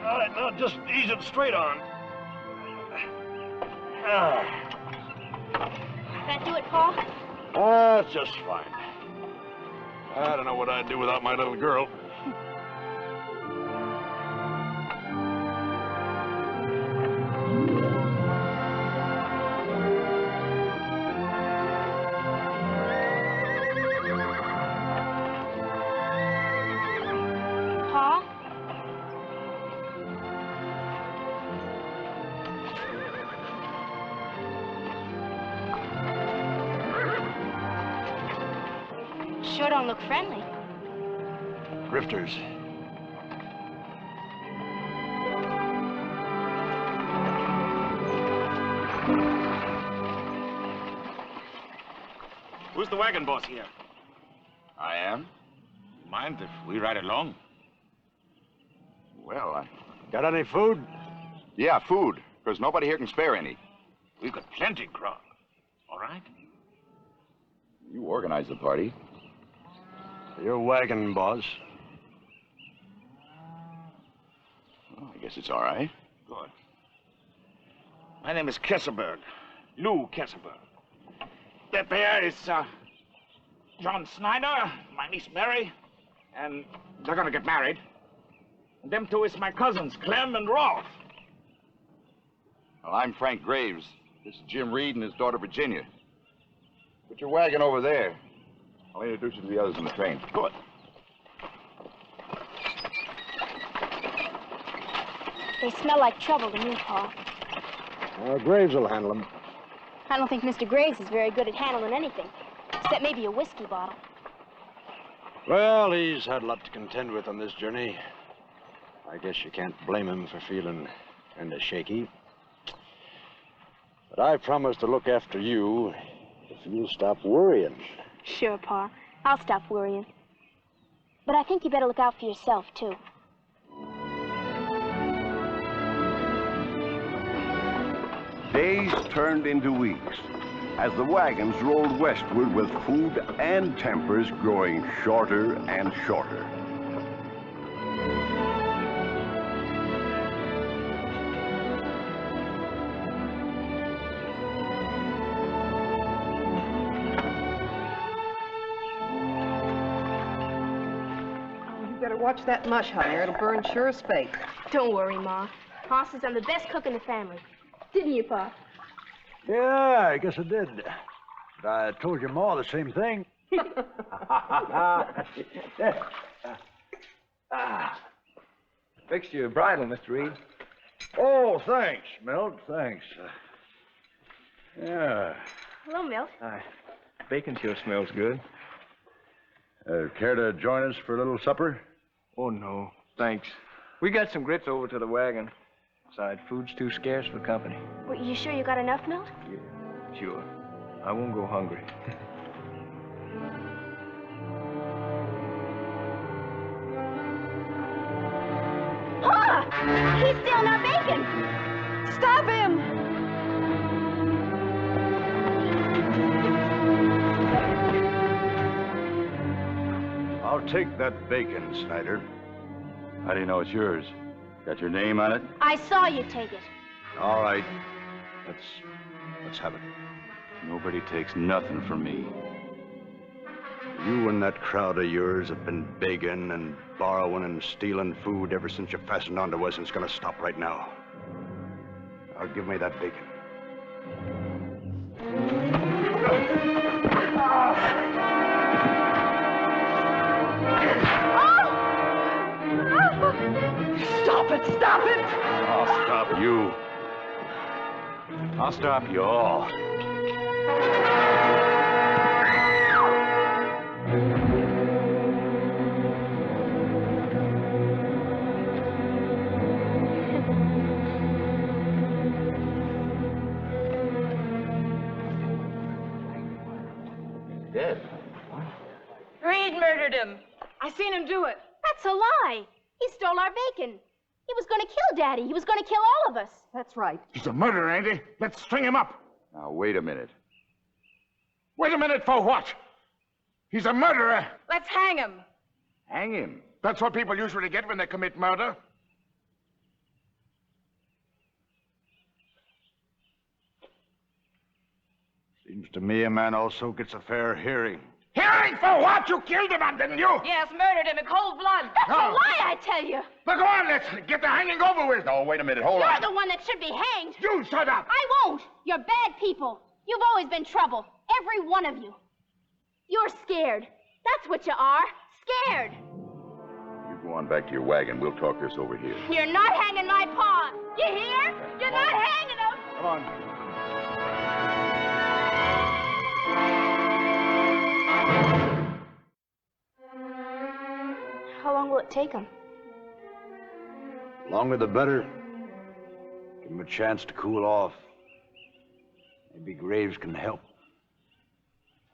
All right, now just ease it straight on. That do it, Paul? That's just fine. I don't know what I'd do without my little girl. Paul? Sure don't look friendly. Grifters. Who's the wagon boss here? I am. Mind if we ride along? Well, got any food? Yeah, food, because nobody here can spare any. We've got plenty crop. All right? You organize the party. You're wagon boss. Well, I guess it's all right. Good. My name is Kesselberg. Lou Kesselberg. That there is, John Snyder, my niece Mary, and they're gonna get married. And them two is my cousins, Clem and Rolf. Well, I'm Frank Graves. This is Jim Reed and his daughter Virginia. Put your wagon over there. I'll introduce you to the others in the train. Good. They smell like trouble to me, Paul. Graves will handle them. I don't think Mr. Graves is very good at handling anything, except maybe a whiskey bottle. Well, he's had a lot to contend with on this journey. I guess you can't blame him for feeling kind of shaky. But I promise to look after you if you'll stop worrying. Sure, Pa. I'll stop worrying. But I think you better look out for yourself, too. Days turned into weeks as the wagons rolled westward with food and tempers growing shorter and shorter. Better watch that mush, honey, or it'll burn sure as fate. Don't worry, Ma. Pa says I'm the best cook in the family. Didn't you, Pa? Yeah, I guess I did. But I told your ma the same thing. Fixed you a bridle, Mr. Reed. Oh, thanks, Milt. Thanks. Yeah. Hello, Milt. Hi. Bacon sure smells good. Care to join us for a little supper? Oh, no. Thanks. We got some grits over to the wagon. Besides, food's too scarce for company. Well, you sure you got enough, Milt? Yeah, sure. I won't go hungry. Pa! He's stealing our bacon! Stop him! I'll take that bacon, Snyder. How do you know it's yours? Got your name on it? I saw you take it. All right. Let's have it. Nobody takes nothing from me. You and that crowd of yours have been begging and borrowing and stealing food ever since you fastened onto us, and it's gonna stop right now. Now give me that bacon. Stop it! Stop it! I'll stop you. I'll stop you all. Dead. Reed murdered him. I seen him do it. That's a lie. He stole our bacon. He was going to kill Daddy. He was going to kill all of us. That's right. He's a murderer, ain't he? Let's string him up. Now, wait a minute. Wait a minute, for what? He's a murderer. Let's hang him. Hang him? That's what people usually get when they commit murder. Seems to me a man also gets a fair hearing. Hearing for what? You killed him, didn't you? Yes, murdered him in cold blood. That's a lie, I tell you. But go on, let's get the hanging over with. Oh, wait a minute. Hold You're on. the one that should be hanged. You shut up. I won't. You're bad people. You've always been trouble. Every one of you. You're scared. That's what you are. Scared. You go on back to your wagon. We'll talk this over here. You're not hanging my paw. You hear? You're not hanging him. Come on. How long will it take him? Longer the better. Give him a chance to cool off. Maybe Graves can help.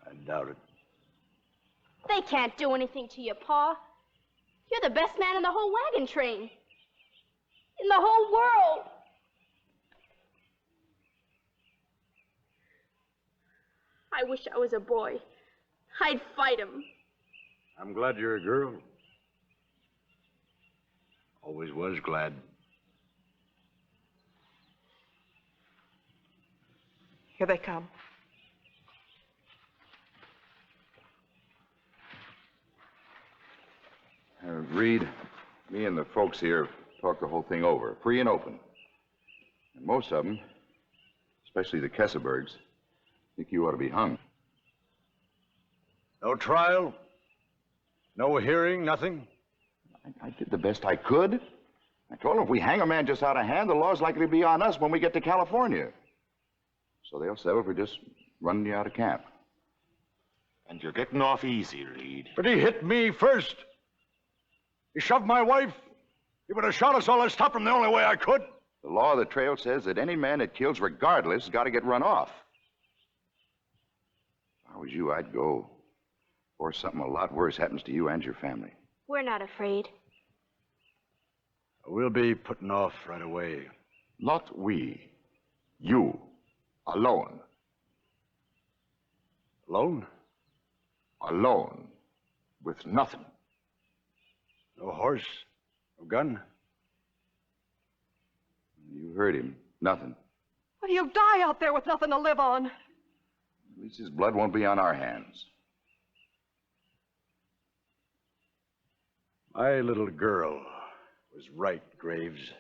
I doubt it. They can't do anything to you, Pa. You're the best man in the whole wagon train. In the whole world. I wish I was a boy. I'd fight him. I'm glad you're a girl. Always was glad. Here they come. Reed, me and the folks here talked the whole thing over, free and open. And most of them, especially the Kesselbergs, think you ought to be hung. No trial? No hearing? Nothing? I did the best I could. I told them if we hang a man just out of hand, the law's likely to be on us when we get to California. So they'll settle for just running you out of camp. And you're getting off easy, Reed. But he hit me first. He shoved my wife. He would have shot us all. I stopped him the only way I could. The law of the trail says that any man that kills regardless has got to get run off. If I was you, I'd go. Or something a lot worse happens to you and your family. We're not afraid. We'll be putting off right away. Not we. You. Alone. Alone? Alone. With nothing. No horse? No gun? You heard him. Nothing. Well, he'll die out there with nothing to live on. At least his blood won't be on our hands. My little girl was right, Graves.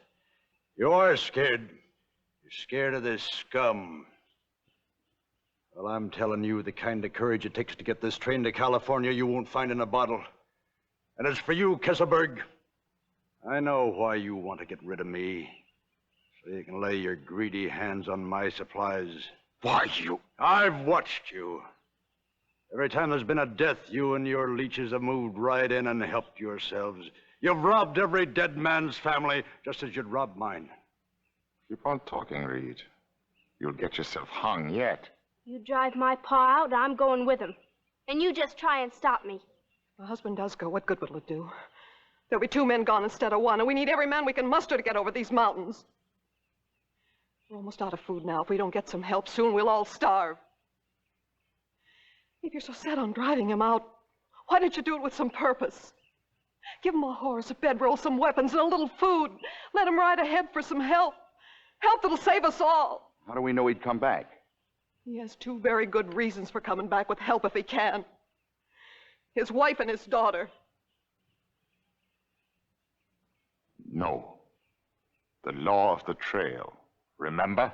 You are scared. You're scared of this scum. Well, I'm telling you, the kind of courage it takes to get this train to California, you won't find in a bottle. And as for you, Kesselberg, I know why you want to get rid of me. So you can lay your greedy hands on my supplies. Why, you... I've watched you. Every time there's been a death, you and your leeches have moved right in and helped yourselves. You've robbed every dead man's family, just as you'd rob mine. Keep on talking, Reed. You'll get yourself hung yet. You drive my pa out, I'm going with him. And you just try and stop me. If my husband does go, what good will it do? There'll be 2 men gone instead of 1, and we need every man we can muster to get over these mountains. We're almost out of food now. If we don't get some help soon, we'll all starve. If you're so set on driving him out, why don't you do it with some purpose? Give him a horse, a bedroll, some weapons, and a little food. Let him ride ahead for some help. Help that'll save us all. How do we know he'd come back? He has 2 very good reasons for coming back with help if he can. His wife and his daughter. No. The law of the trail. Remember?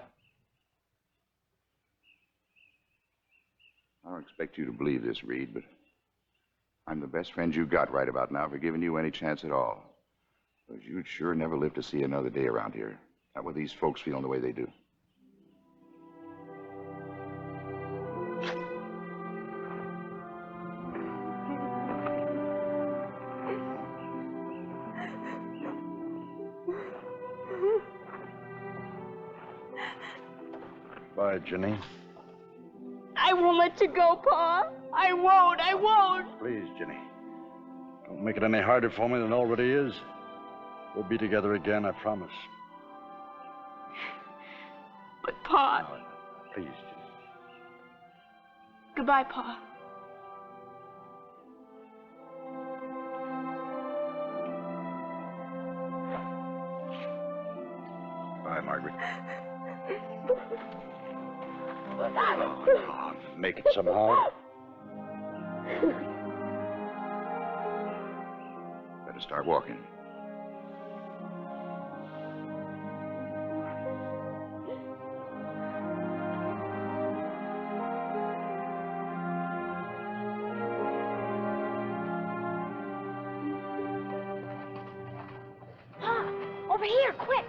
I don't expect you to believe this, Reed, but I'm the best friend you got right about now for giving you any chance at all. Because you'd sure never live to see another day around here. Not with these folks feeling the way they do. Bye, Jenny. I won't let you go, Pa. I won't. I won't. Please, Jenny. Don't make it any harder for me than it already is. We'll be together again, I promise. But, Pa... Please, Jenny. Goodbye, Pa. Bye, Margaret. Make it somehow. Better start walking. Pa, over here, quick.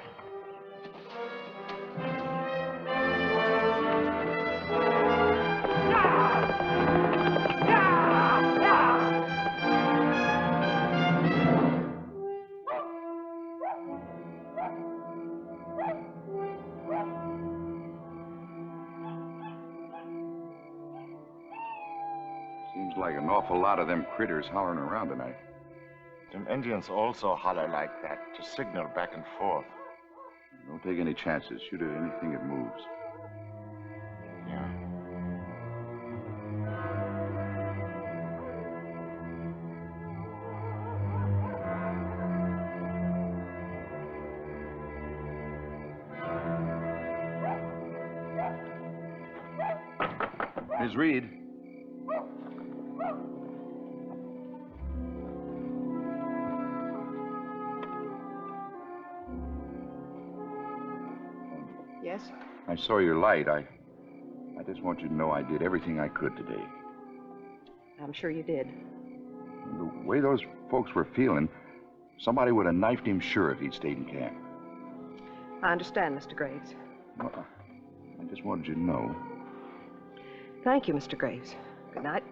Seems like an awful lot of them critters hollering around tonight. Them Indians also holler like that to signal back and forth. Don't take any chances. Shoot at anything that moves. Yeah. Ms. Reed. Yes? I saw your light. I just want you to know I did everything I could today. I'm sure you did. The way those folks were feeling, somebody would have knifed him sure if he'd stayed in camp. I understand, Mr. Graves. Well, I just wanted you to know. Thank you, Mr. Graves. Good night.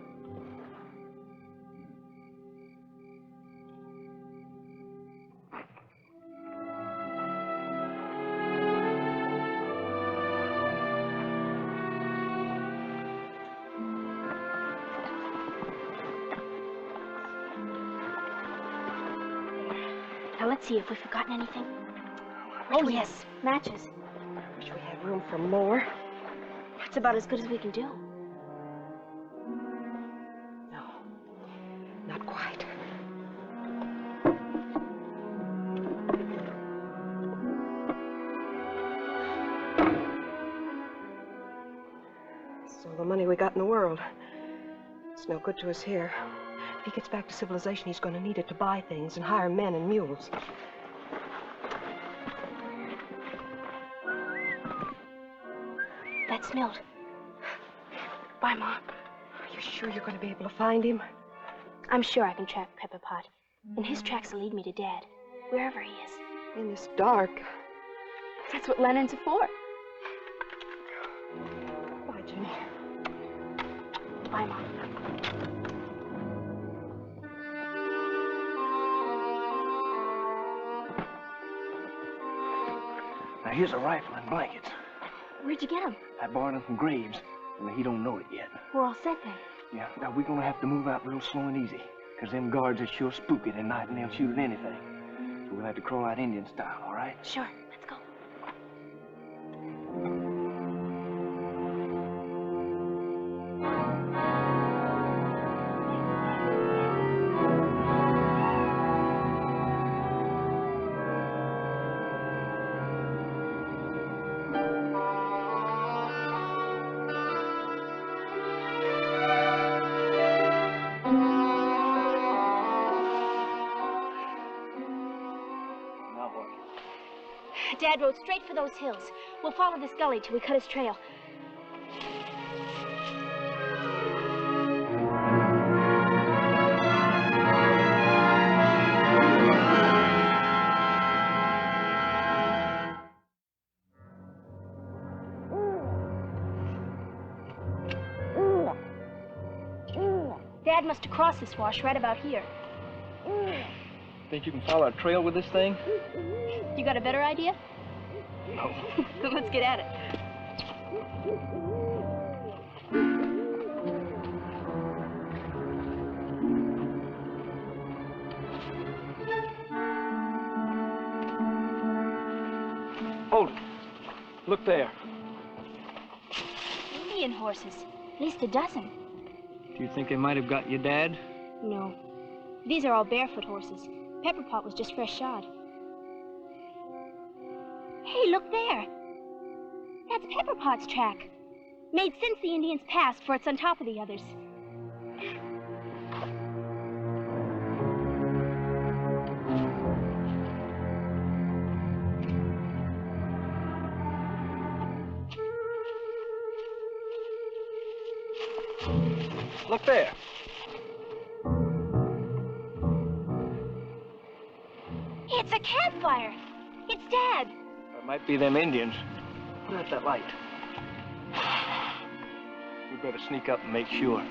Now let's see if we've forgotten anything. Oh, yes, matches. Wish we had room for more. That's about as good as we can do. No, not quite. It's all the money we got in the world. It's no good to us here. If he gets back to civilization, he's going to need it to buy things and hire men and mules. That's Milt. Bye, Ma. Are you sure you're going to be able to find him? I'm sure I can track Pepper Pot. And his tracks will lead me to Dad, wherever he is. In this dark. That's what lanterns are for. Bye, Jenny. Bye, Mom. Now, here's a rifle and blankets. Where'd you get them? I borrowed them from Graves, and he don't know it yet. We're all set then. Yeah, now we're gonna have to move out real slow and easy, because them guards are sure spooky at night and they'll shoot at anything. So we'll have to crawl out Indian style, all right? Sure, let's go. Dad rode straight for those hills. We'll follow this gully till we cut his trail. Dad must have crossed this wash right about here. Think you can follow a trail with this thing? You got a better idea? No. Let's get at it. Hold it. Look there. Indian horses. At least a dozen. Do you think they might have got your dad? No. These are all barefoot horses. Pepperpot was just fresh shod. Hey, look there. That's Pepperpot's track. Made since the Indians passed, for it's on top of the others. Look there. It's a campfire. It's Dad. It might be them Indians. Put out that light. We better sneak up and make sure.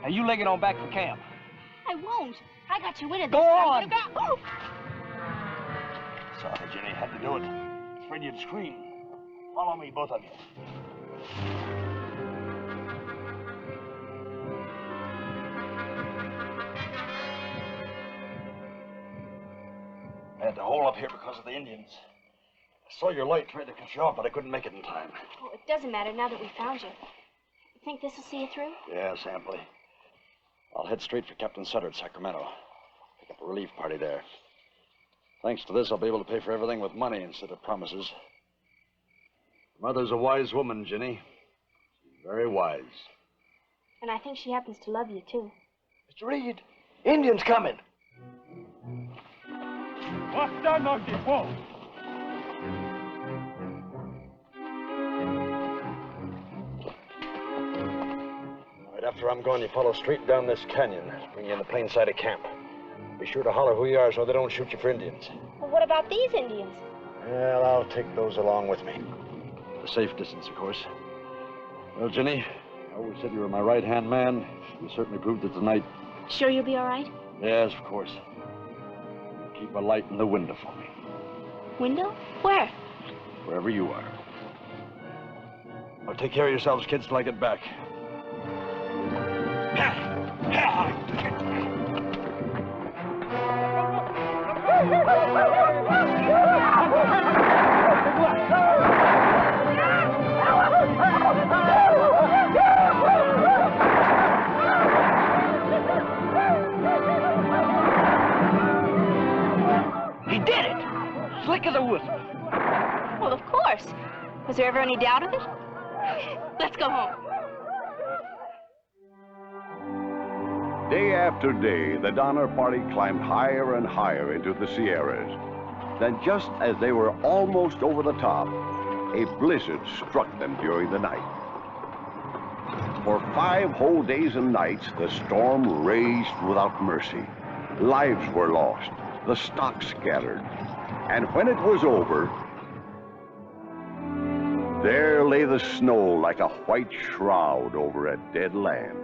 Now you leg it on back for camp. I won't. I got you in it. Go on. Oh. Sorry, Jenny, had to do it. Afraid you'd scream. Follow me, both of you. I had to hole up here because of the Indians. I saw your light, tried to cut you off, but I couldn't make it in time. Oh, it doesn't matter now that we found you. You think this will see you through? Yes, amply. I'll head straight for Captain Sutter at Sacramento. Pick up a relief party there. Thanks to this, I'll be able to pay for everything with money instead of promises. Mother's a wise woman, Ginny. She's very wise. And I think she happens to love you, too. Mr. Reed, Indians coming. What's done on the wall? Right after I'm gone, you follow straight down this canyon. Bring you in the plain side of camp. Be sure to holler who you are so they don't shoot you for Indians. Well, what about these Indians? Well, I'll take those along with me. A safe distance, of course. Well, Ginny, I always said you were my right-hand man. You certainly proved it tonight. Sure you'll be all right? Yes, of course. Keep a light in the window for me. Window? Where? Wherever you are. Well, take care of yourselves, kids, till I get back. He did it! Slick as a whistle. Well, of course. Was there ever any doubt of it? Let's go home. Day after day, the Donner Party climbed higher and higher into the Sierras. Then, just as they were almost over the top, a blizzard struck them during the night. For 5 whole days and nights, the storm raged without mercy. Lives were lost, the stock scattered, and when it was over, there lay the snow like a white shroud over a dead land.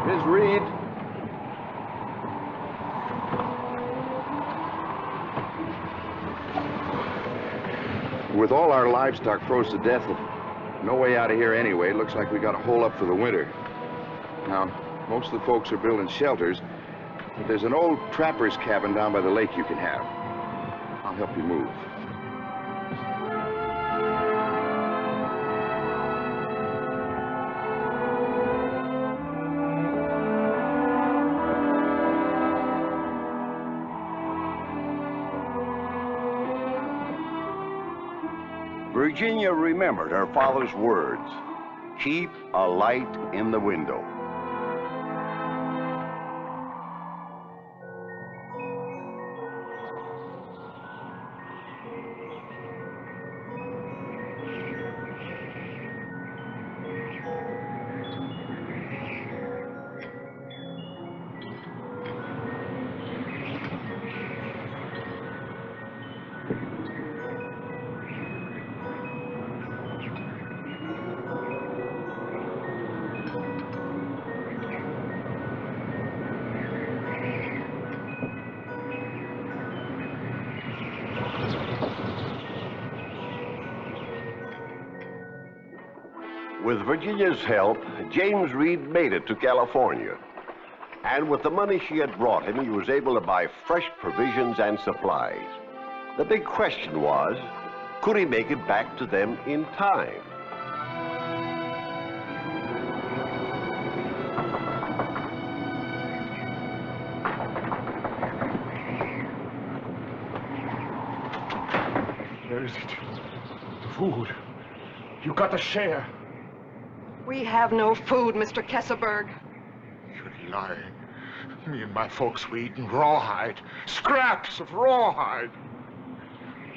Miss Reed. With all our livestock froze to death and no way out of here anyway, it looks like we got to hole up for the winter. Now, most of the folks are building shelters, but there's an old trapper's cabin down by the lake you can have. I'll help you move. Virginia remembered her father's words, "Keep a light in the window." With Virginia's help, James Reed made it to California. And with the money she had brought him, he was able to buy fresh provisions and supplies. The big question was, could he make it back to them in time? Where is it? The food. You got to share. We have no food, Mr. Kesselberg. You're lying. Me and my folks were eating rawhide. Scraps of rawhide.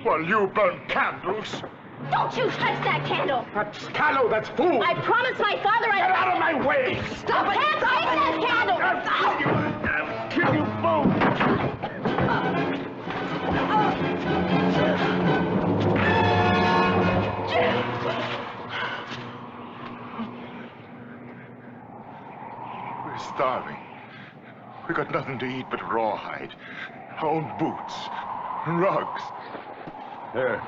While you burn candles. Don't you touch that candle! That's tallow, that's food! I promised my father I'd... Get out of my way! Stop it! Can't take that candle! I'll kill you We're starving. We got nothing to eat but rawhide. Our own boots. Rugs. Here.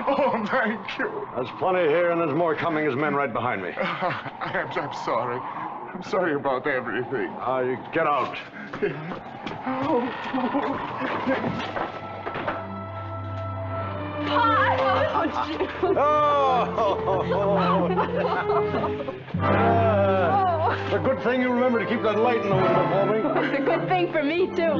Oh, thank you. There's plenty here, and there's more coming. There's men right behind me. I'm sorry. I'm sorry about everything. You get out. It's a good thing you remember to keep that light in the window for me. It's a good thing for me, too.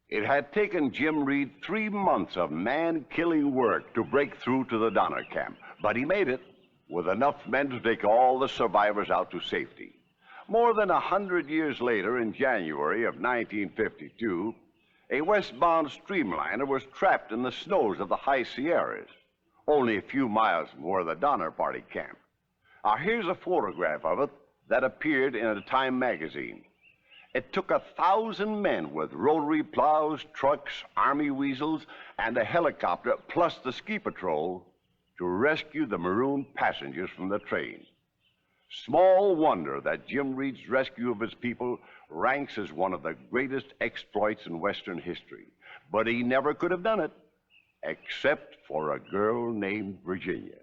It had taken Jim Reed 3 months of man-killing work to break through to the Donner Camp, but he made it with enough men to take all the survivors out to safety. More than 100 years later, in January of 1952, a westbound streamliner was trapped in the snows of the high Sierras, only a few miles from where the Donner Party camped. Now, here's a photograph of it that appeared in a Time magazine. It took 1,000 men with rotary plows, trucks, army weasels, and a helicopter, plus the ski patrol, to rescue the marooned passengers from the train. Small wonder that Jim Reed's rescue of his people ranks as one of the greatest exploits in Western history. But he never could have done it, except for a girl named Virginia.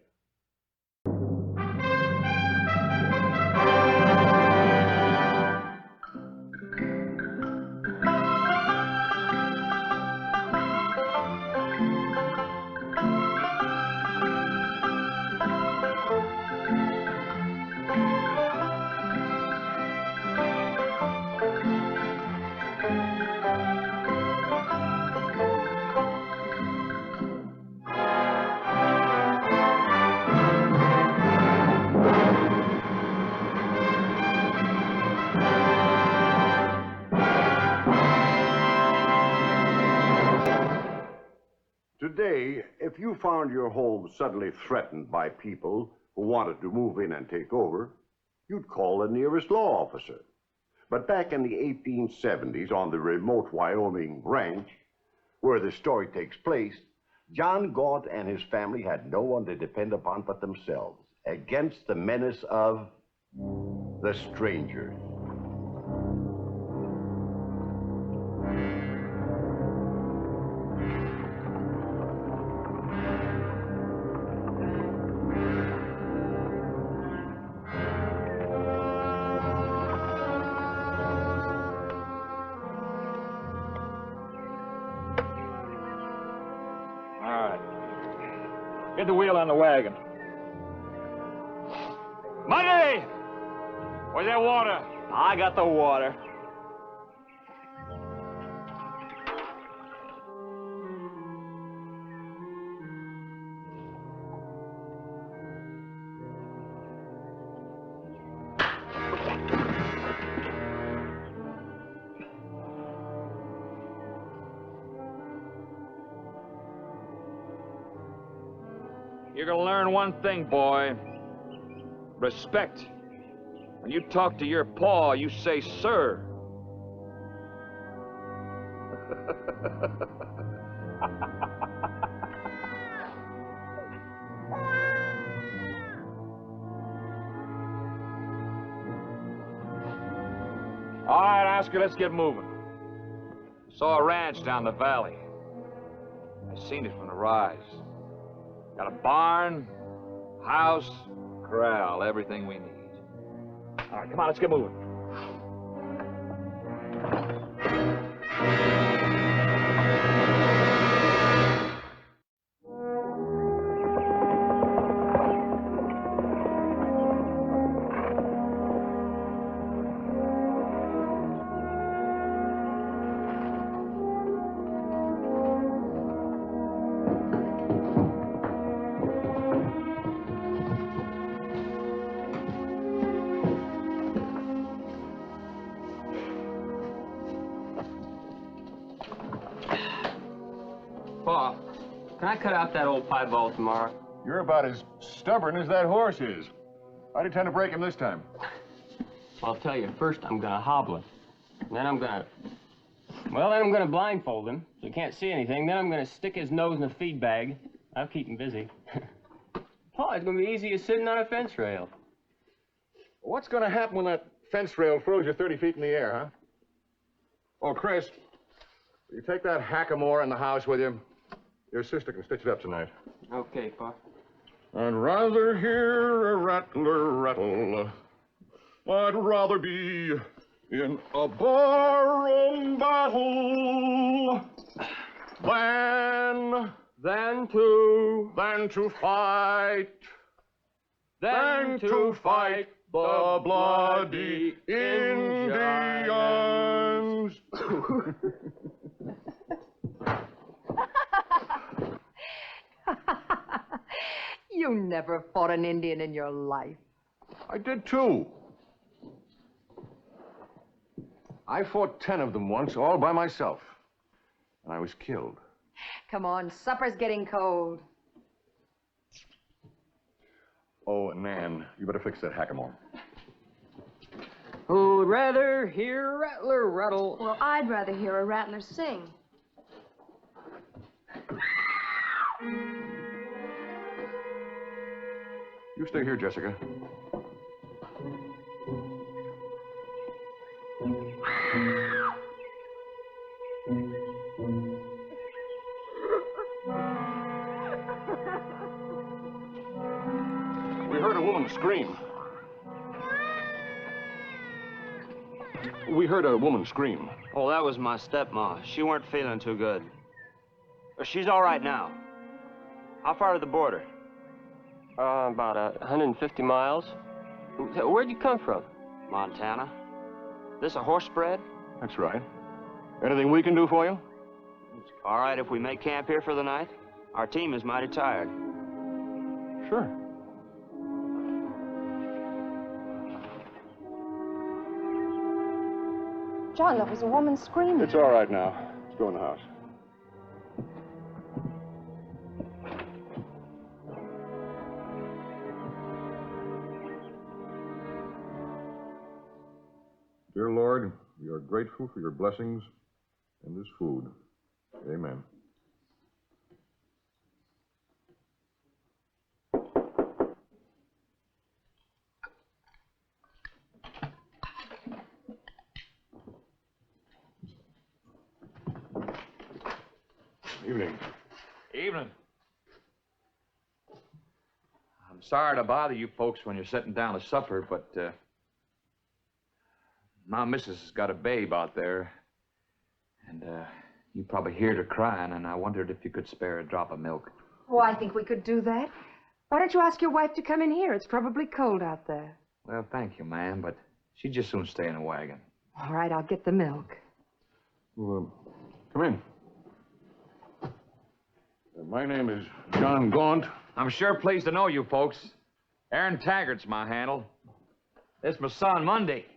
Today, if you found your home suddenly threatened by people who wanted to move in and take over, you'd call the nearest law officer. But back in the 1870s, on the remote Wyoming ranch, where the story takes place, John Gaunt and his family had no one to depend upon but themselves against the menace of the strangers. Get the wheel on the wagon. Money! Where's that water? I got the water. You're gonna learn one thing, boy. Respect. When you talk to your paw, you say, sir. All right, Oscar, let's get moving. Saw a ranch down the valley. I seen it from the rise. Got a barn, house, corral, everything we need. All right, come on, let's get moving. Pa, can I cut out that old piebald tomorrow? You're about as stubborn as that horse is. How'd you tend to break him this time? Well, I'll tell you, first I'm gonna hobble him. Then I'm gonna blindfold him so he can't see anything. Then I'm gonna stick his nose in a feed bag. I'll keep him busy. Pa, it's gonna be easy as sitting on a fence rail. What's gonna happen when that fence rail throws you 30 feet in the air, huh? Oh, Chris, you take that hackamore in the house with you. Your sister can stitch it up tonight. Okay, Pa. I'd rather hear a rattler rattle. I'd rather be in a barroom battle than to fight the bloody Indians. You never fought an Indian in your life. I did too. I fought 10 of them once, all by myself. And I was killed. Come on, supper's getting cold. Oh, Nan, you better fix that hackamore. Who'd rather hear a rattler rattle? Well, I'd rather hear a rattler sing. You stay here, Jessica. We heard a woman scream. We heard a woman scream. Oh, that was my stepma. She weren't feeling too good. She's all right now. How far to the border? About 150 miles. Where'd you come from? Montana. This a horse spread? That's right. Anything we can do for you? All right, if we make camp here for the night. Our team is mighty tired. Sure. John, that was a woman screaming. It's all right now. Let's go in the house. Dear Lord, we are grateful for your blessings and this food. Amen. Evening. Evening. I'm sorry to bother you folks when you're sitting down to supper, but my missus has got a babe out there, and you probably heard her crying, and I wondered if you could spare a drop of milk. Oh, I think we could do that. Why don't you ask your wife to come in here? It's probably cold out there. Well, thank you, ma'am, but she'd just soon stay in a wagon. All right, I'll get the milk. Well, come in. My name is John Gaunt. I'm sure pleased to know you folks. Aaron Taggart's my handle. This is my son, Monday.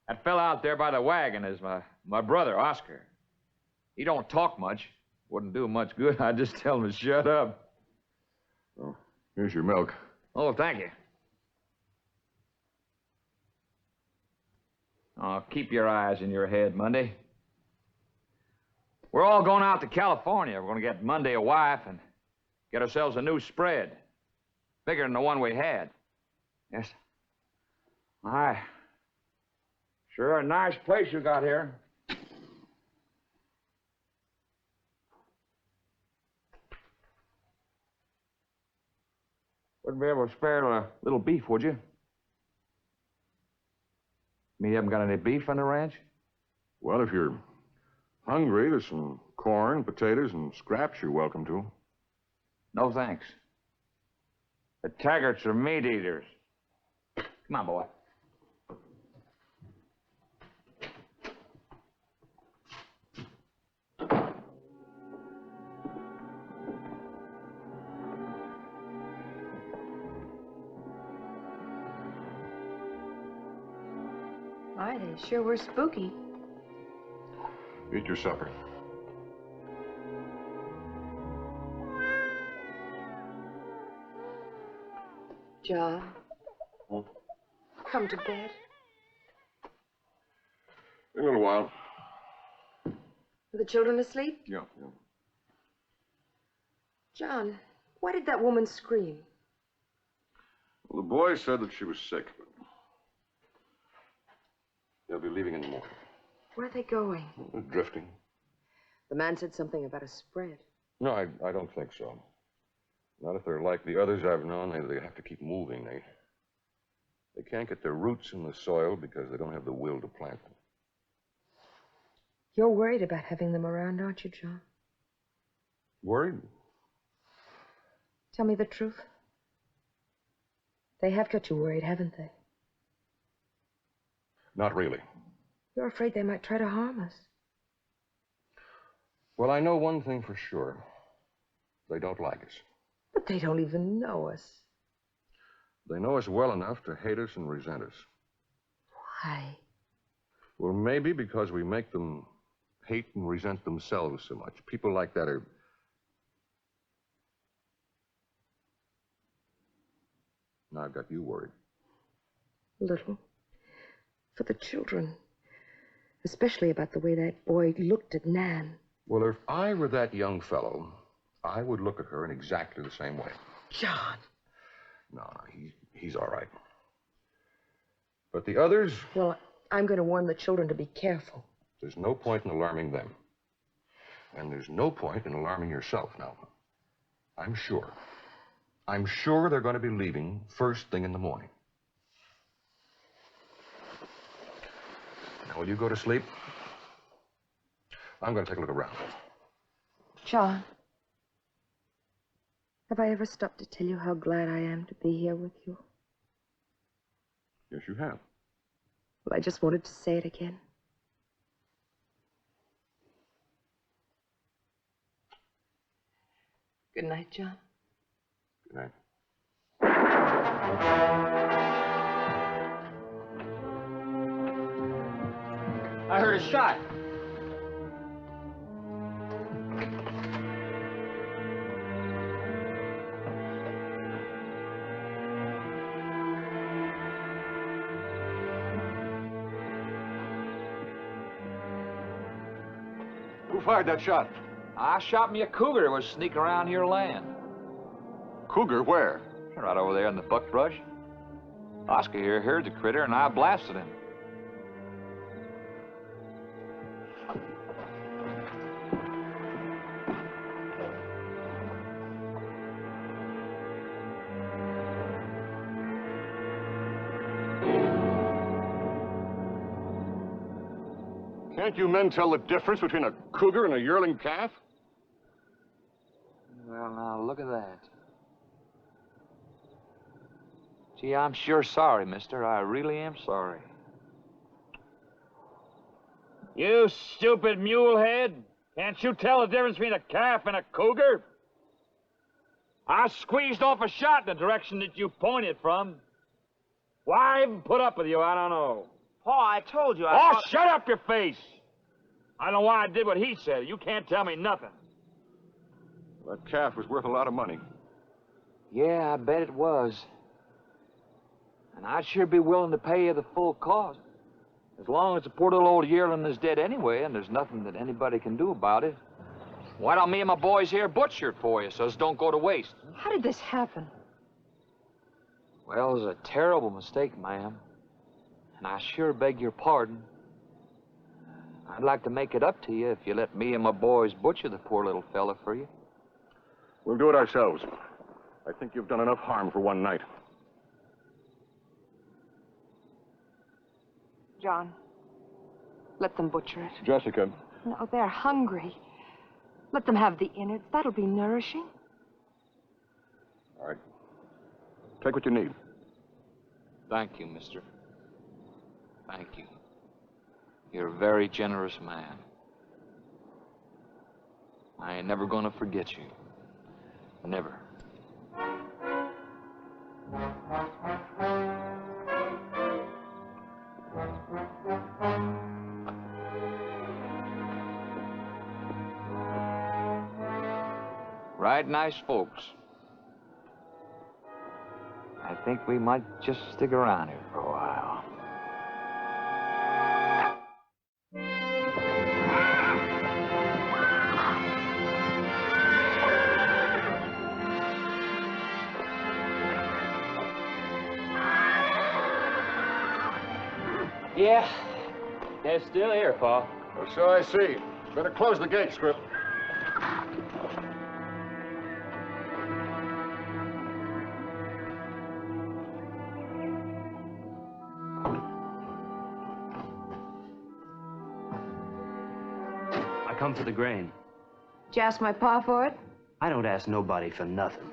That fella out there by the wagon is my brother, Oscar. He don't talk much. Wouldn't do much good. I'd just tell him to shut up. Oh, here's your milk. Oh, thank you. Oh, keep your eyes in your head, Monday. We're all going out to California. We're going to get Monday a wife and get ourselves a new spread. Bigger than the one we had. Yes. All right. Sure a nice place you got here. Wouldn't be able to spare a little beef, would you? You haven't got any beef on the ranch? Well, if you're hungry, there's some corn, potatoes, and scraps you're welcome to. No, thanks. The Taggarts are meat eaters. Come on, boy. My, they sure were spooky. Eat your supper. John, come to bed. In a little while. Are the children asleep? Yeah. John, why did that woman scream? Well, the boy said that she was sick, but they'll be leaving in the morning. Where are they going? They're drifting. The man said something about a spread. No, I don't think so. Not if they're like the others I've known. They have to keep moving. They can't get their roots in the soil because they don't have the will to plant them. You're worried about having them around, aren't you, John? Worried? Tell me the truth. They have got you worried, haven't they? Not really. You're afraid they might try to harm us. Well, I know one thing for sure. They don't like us. But they don't even know us. They know us well enough to hate us and resent us. Why? Well, maybe because we make them hate and resent themselves so much. People like that are... Now I've got you worried. A little. For the children. Especially about the way that boy looked at Nan. Well, if I were that young fellow, I would look at her in exactly the same way. John. No, he's all right. But the others... Well, I'm going to warn the children to be careful. There's no point in alarming them. And there's no point in alarming yourself now. I'm sure they're going to be leaving first thing in the morning. Now, will you go to sleep? I'm going to take a look around. John, have I ever stopped to tell you how glad I am to be here with you? Yes, you have. Well, I just wanted to say it again. Good night, John. Good night. I heard a shot. Who fired that shot? I shot me a cougar that was sneaking around your land. Cougar? Where? Right over there in the buckbrush. Oscar here heard the critter, and I blasted him. Can't you men tell the difference between a cougar and a yearling calf? Well, now, look at that. Gee, I'm sure sorry, mister. I really am sorry. You stupid mulehead. Can't you tell the difference between a calf and a cougar? I squeezed off a shot in the direction that you pointed from. Why I even put up with you, I don't know. Pa, I told you Oh, shut up your face! I don't know why I did what he said. You can't tell me nothing. That calf was worth a lot of money. Yeah, I bet it was. And I'd sure be willing to pay you the full cost. As long as the poor little old yearling is dead anyway, and there's nothing that anybody can do about it. Why don't me and my boys here butcher it for you so it don't go to waste? How did this happen? Well, it was a terrible mistake, ma'am. And I sure beg your pardon. I'd like to make it up to you if you let me and my boys butcher the poor little fella for you. We'll do it ourselves. I think you've done enough harm for one night. John, let them butcher it. Jessica. No, they're hungry. Let them have the innards. That'll be nourishing. All right. Take what you need. Thank you, mister. Thank you. You're a very generous man. I ain't never gonna forget you. Never. Right nice folks. I think we might just stick around here for a while. Yeah, they're still here, Pa. Well, so I see. Better close the gate, Script. I come for the grain. Did you ask my pa for it? I don't ask nobody for nothing.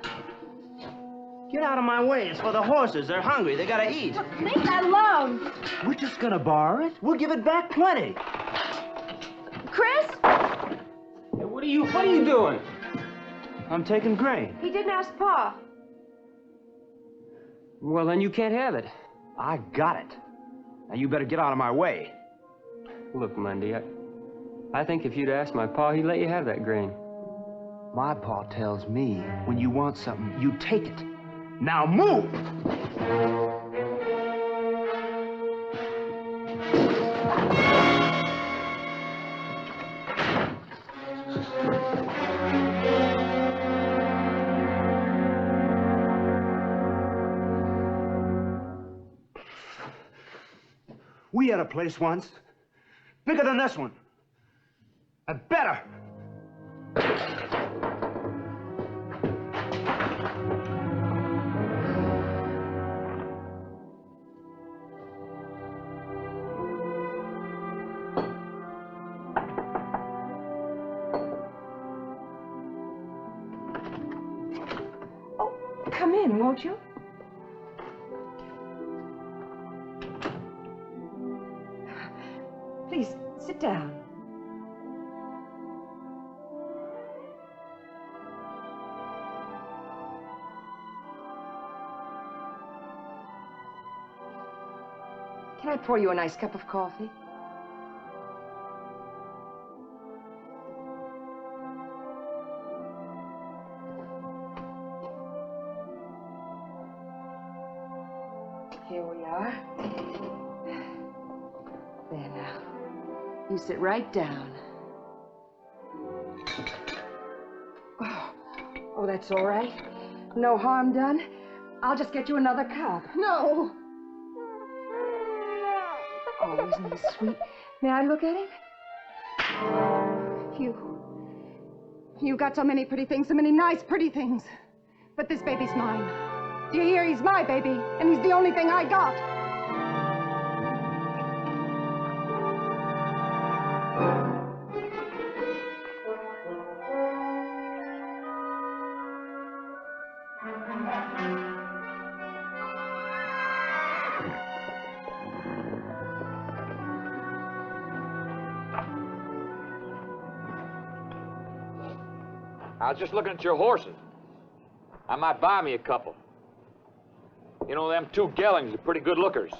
Get out of my way. It's for the horses. They're hungry. They gotta eat. Leave that alone. We're just gonna borrow it. We'll give it back plenty. Chris? Hey, what are you doing? I'm taking grain. He didn't ask pa. Well, then you can't have it. I got it. Now you better get out of my way. Look, Mundy, I think if you'd asked my pa, he'd let you have that grain. My pa tells me when you want something, you take it. Now move! We had a place once, bigger than this one, and better. Come in, won't you? Please, sit down. Can I pour you a nice cup of coffee? Here we are. There now. You sit right down. Oh, that's all right. No harm done. I'll just get you another cup. No. Oh, isn't he sweet? May I look at him? You got so many pretty things, so many nice pretty things. But this baby's mine. Do you hear? He's my baby, and he's the only thing I got. I was just looking at your horses. I might buy me a couple. You know, them two Gellings are pretty good lookers.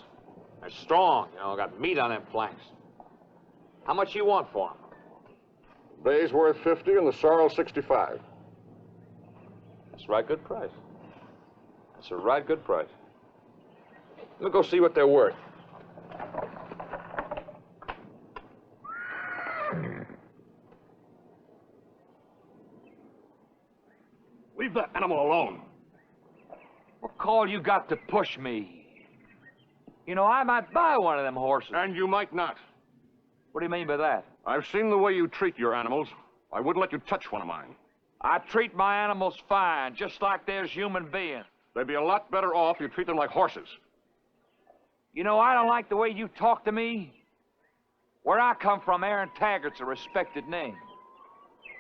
They're strong, you know, got meat on them flanks. How much you want for them? Bay's worth 50 and the sorrel 65. That's a right good price. That's a right good price. Let me go see what they're worth. Leave that animal alone. What call you got to push me? You know, I might buy one of them horses. And you might not. What do you mean by that? I've seen the way you treat your animals. I wouldn't let you touch one of mine. I treat my animals fine, just like there's human beings. They'd be a lot better off if you treat them like horses. You know, I don't like the way you talk to me. Where I come from, Aaron Taggart's a respected name.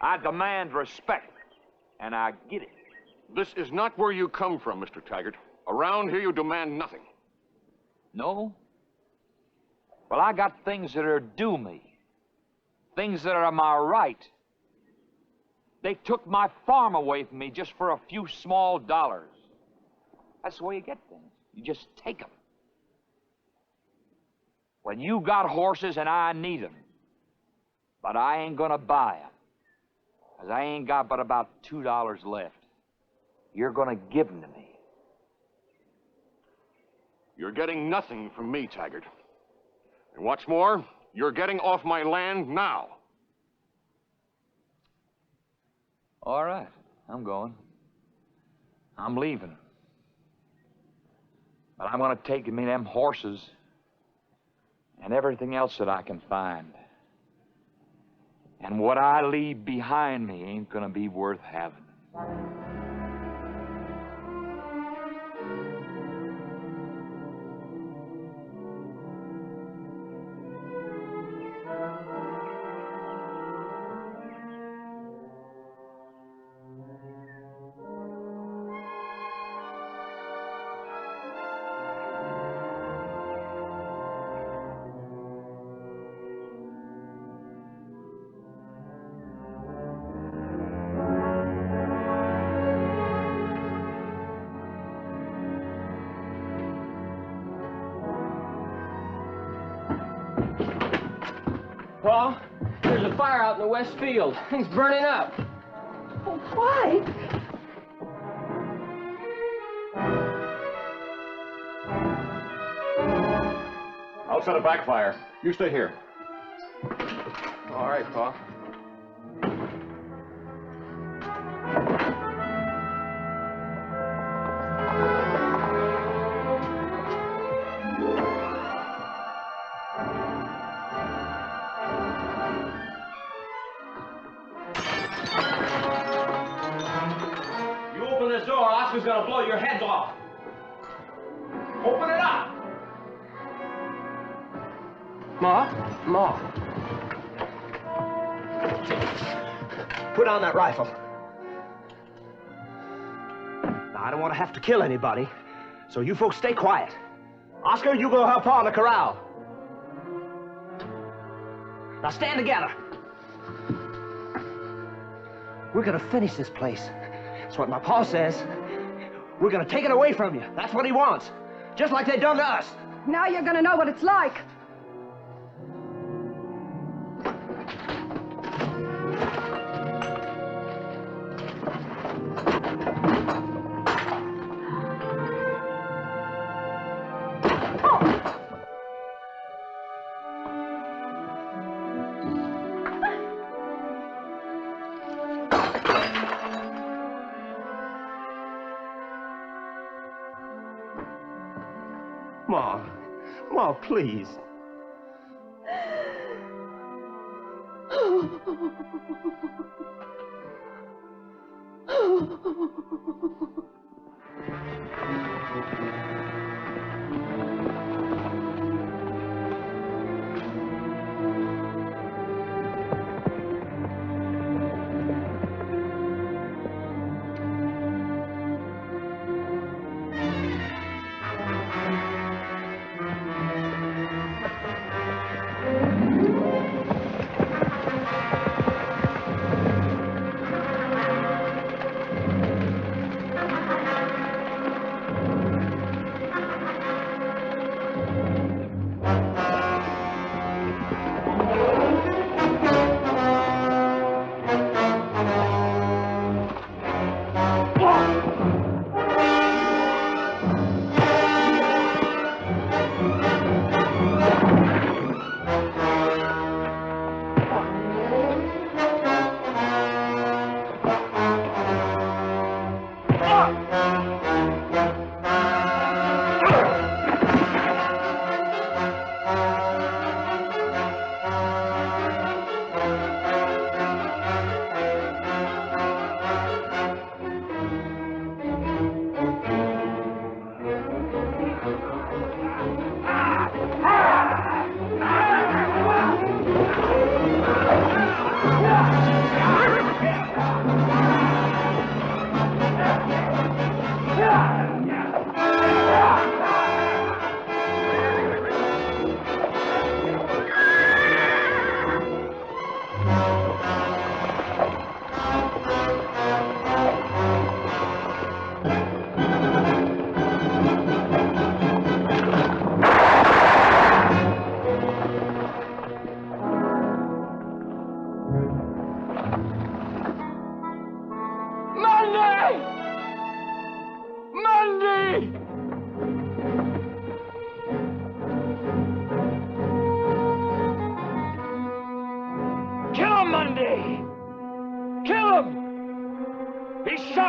I demand respect, and I get it. This is not where you come from, Mr. Taggart. Around here, you demand nothing. No? Well, I got things that are due me. Things that are my right. They took my farm away from me just for a few small dollars. That's the way you get things. You just take them. When you got horses and I need them, but I ain't gonna buy them, 'cause I ain't got but about $2 left. You're gonna give them to me. You're getting nothing from me, Taggart. And what's more, you're getting off my land now. All right, I'm going. I'm leaving. But I'm gonna take me them horses and everything else that I can find. And what I leave behind me ain't gonna be worth having. Pa, there's a fire out in the west field. Thing's burning up. Oh, why? I'll set a backfire. You stay here. All right, Pa. You open this door, Oscar's gonna blow your heads off. Open it up! Ma? Put on that rifle. Now, I don't want to have to kill anybody, so you folks stay quiet. Oscar, you go help Pa in the corral. Now stand together. We're gonna finish this place. That's what my pa says. We're gonna take it away from you. That's what he wants. Just like they done to us. Now you're gonna know what it's like. Ma, please.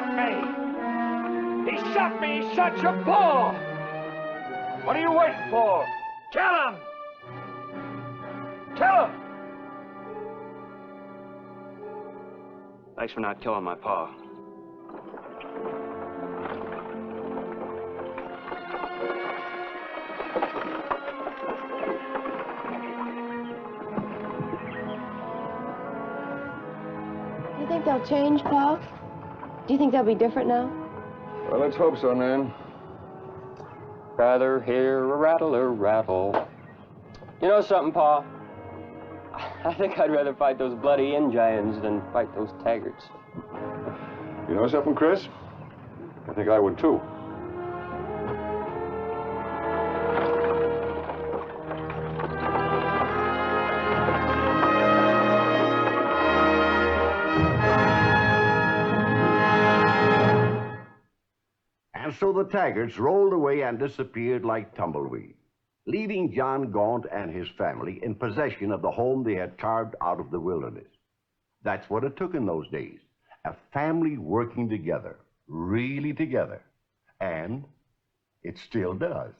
shot me! He shot me! He shot your pa! What are you waiting for? Tell him! Tell him! Thanks for not killing my pa. You think they'll change, Pa? Do you think they'll be different now? Well, let's hope so, Nan. Rather hear a rattler rattle. You know something, Pa? I think I'd rather fight those bloody Indians than fight those Taggarts. You know something, Chris? I think I would, too. And so the Taggarts rolled away and disappeared like tumbleweed, leaving John Gaunt and his family in possession of the home they had carved out of the wilderness. That's what it took in those days, a family working together, really together. And it still does.